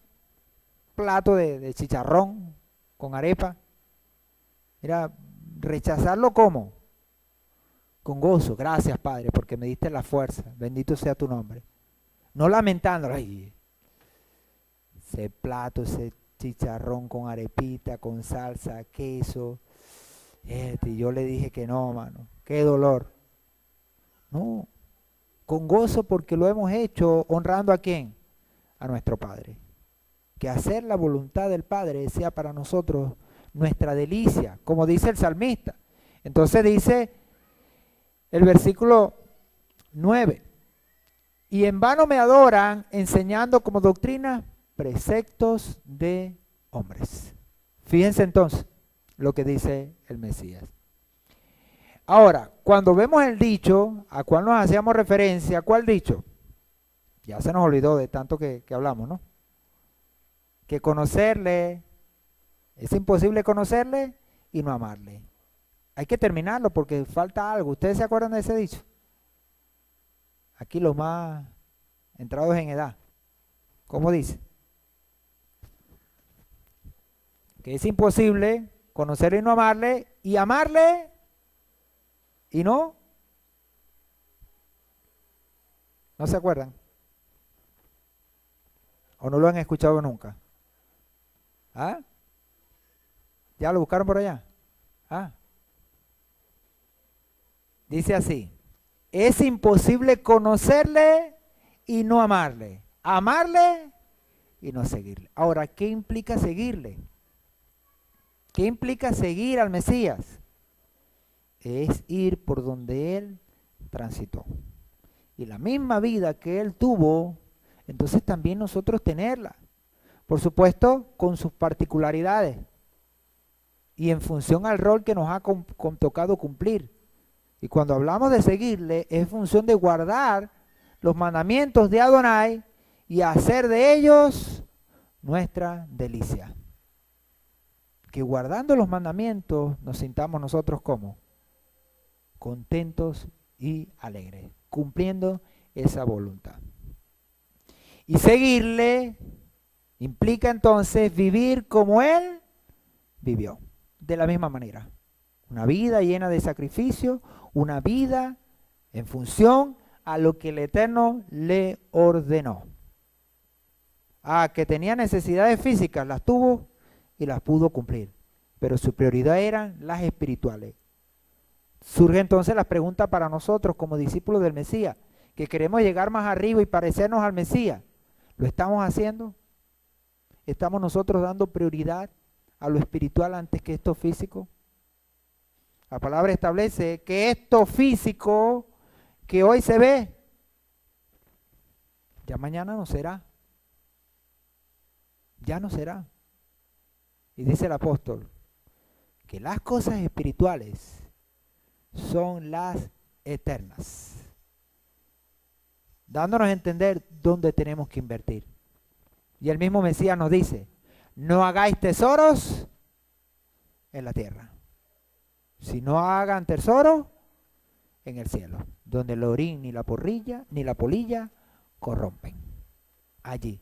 plato de chicharrón con arepa, mira, rechazarlo ¿cómo? Con gozo. Gracias, Padre, porque me diste la fuerza. Bendito sea tu nombre. No lamentándolo. Ay, ese plato, ese chicharrón con arepita, con salsa, queso. Y yo le dije que no, mano. Qué dolor. No. Con gozo porque lo hemos hecho honrando ¿a quién? A nuestro Padre. Que hacer la voluntad del Padre sea para nosotros nuestra delicia, como dice el salmista. Entonces dice el versículo 9, y en vano me adoran enseñando como doctrina preceptos de hombres. Fíjense entonces lo que dice el Mesías. Ahora, cuando vemos el dicho, ¿a cuál nos hacíamos referencia? ¿Cuál dicho? Ya se nos olvidó de tanto que hablamos, ¿no? Que conocerle, es imposible conocerle y no amarle. Hay que terminarlo porque falta algo. ¿Ustedes se acuerdan de ese dicho? Aquí los más entrados en edad. ¿Cómo dice? Que es imposible conocerle y no amarle, y amarle y no. ¿No se acuerdan? ¿O no lo han escuchado nunca? ¿Ah? ¿Ya lo buscaron por allá? ¿Ah? Dice así, es imposible conocerle y no amarle, amarle y no seguirle. Ahora, ¿qué implica seguirle? ¿Qué implica seguir al Mesías? Es ir por donde Él transitó. Y la misma vida que Él tuvo, entonces también nosotros tenerla. Por supuesto, con sus particularidades y en función al rol que nos ha tocado cumplir. Y cuando hablamos de seguirle, es en función de guardar los mandamientos de Adonai y hacer de ellos nuestra delicia. Que guardando los mandamientos nos sintamos nosotros como contentos y alegres, cumpliendo esa voluntad. Y seguirle implica entonces vivir como Él vivió, de la misma manera. Una vida llena de sacrificio, una vida en función a lo que el Eterno le ordenó. Que tenía necesidades físicas, las tuvo y las pudo cumplir, pero su prioridad eran las espirituales. Surge entonces la pregunta para nosotros como discípulos del Mesías, que queremos llegar más arriba y parecernos al Mesías. ¿Lo estamos haciendo? ¿Estamos nosotros dando prioridad a lo espiritual antes que esto físico? La palabra establece que esto físico que hoy se ve, ya mañana no será. Ya no será. Y dice el apóstol que las cosas espirituales son las eternas, dándonos a entender dónde tenemos que invertir. Y el mismo Mesías nos dice, no hagáis tesoros en la tierra, sino hagan tesoros en el cielo, donde el orín ni la porrilla ni la polilla corrompen. Allí.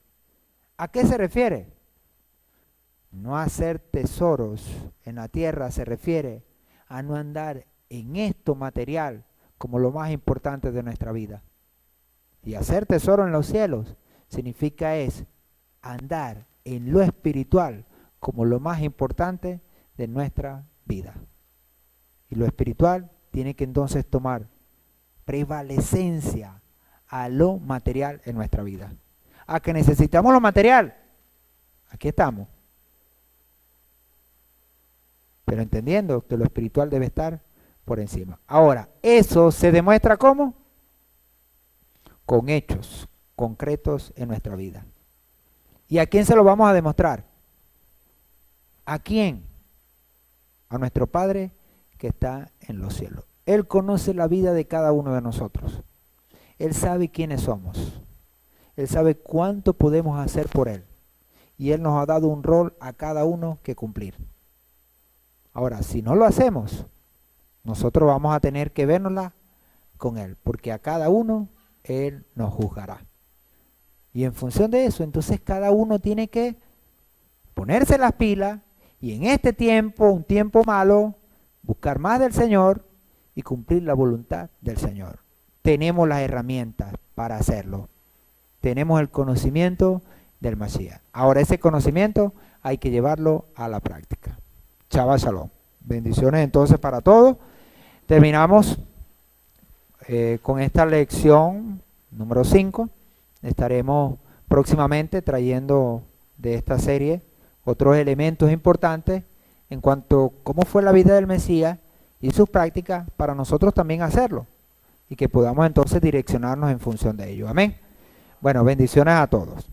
¿A qué se refiere? No hacer tesoros en la tierra se refiere a no andar en esto material como lo más importante de nuestra vida. Y hacer tesoro en los cielos significa es andar en lo espiritual como lo más importante de nuestra vida. Y lo espiritual tiene que entonces tomar prevalecencia a lo material en nuestra vida. A que necesitamos lo material, aquí estamos. Pero entendiendo que lo espiritual debe estar por encima. Ahora, eso se demuestra ¿cómo? Con hechos concretos en nuestra vida. ¿Y a quién se lo vamos a demostrar? ¿A quién? A nuestro Padre que está en los cielos. Él conoce la vida de cada uno de nosotros. Él sabe quiénes somos. Él sabe cuánto podemos hacer por Él. Y Él nos ha dado un rol a cada uno que cumplir. Ahora, si no lo hacemos, nosotros vamos a tener que vernosla con Él, porque a cada uno Él nos juzgará. Y en función de eso, entonces cada uno tiene que ponerse las pilas y en este tiempo, un tiempo malo, buscar más del Señor y cumplir la voluntad del Señor. Tenemos las herramientas para hacerlo. Tenemos el conocimiento del Mashiach. Ahora ese conocimiento hay que llevarlo a la práctica. Shabbat Shalom. Bendiciones entonces para todos. Terminamos con esta lección número 5. Estaremos próximamente trayendo de esta serie otros elementos importantes en cuanto a cómo fue la vida del Mesías y sus prácticas para nosotros también hacerlo y que podamos entonces direccionarnos en función de ello. Amén. Bueno, bendiciones a todos.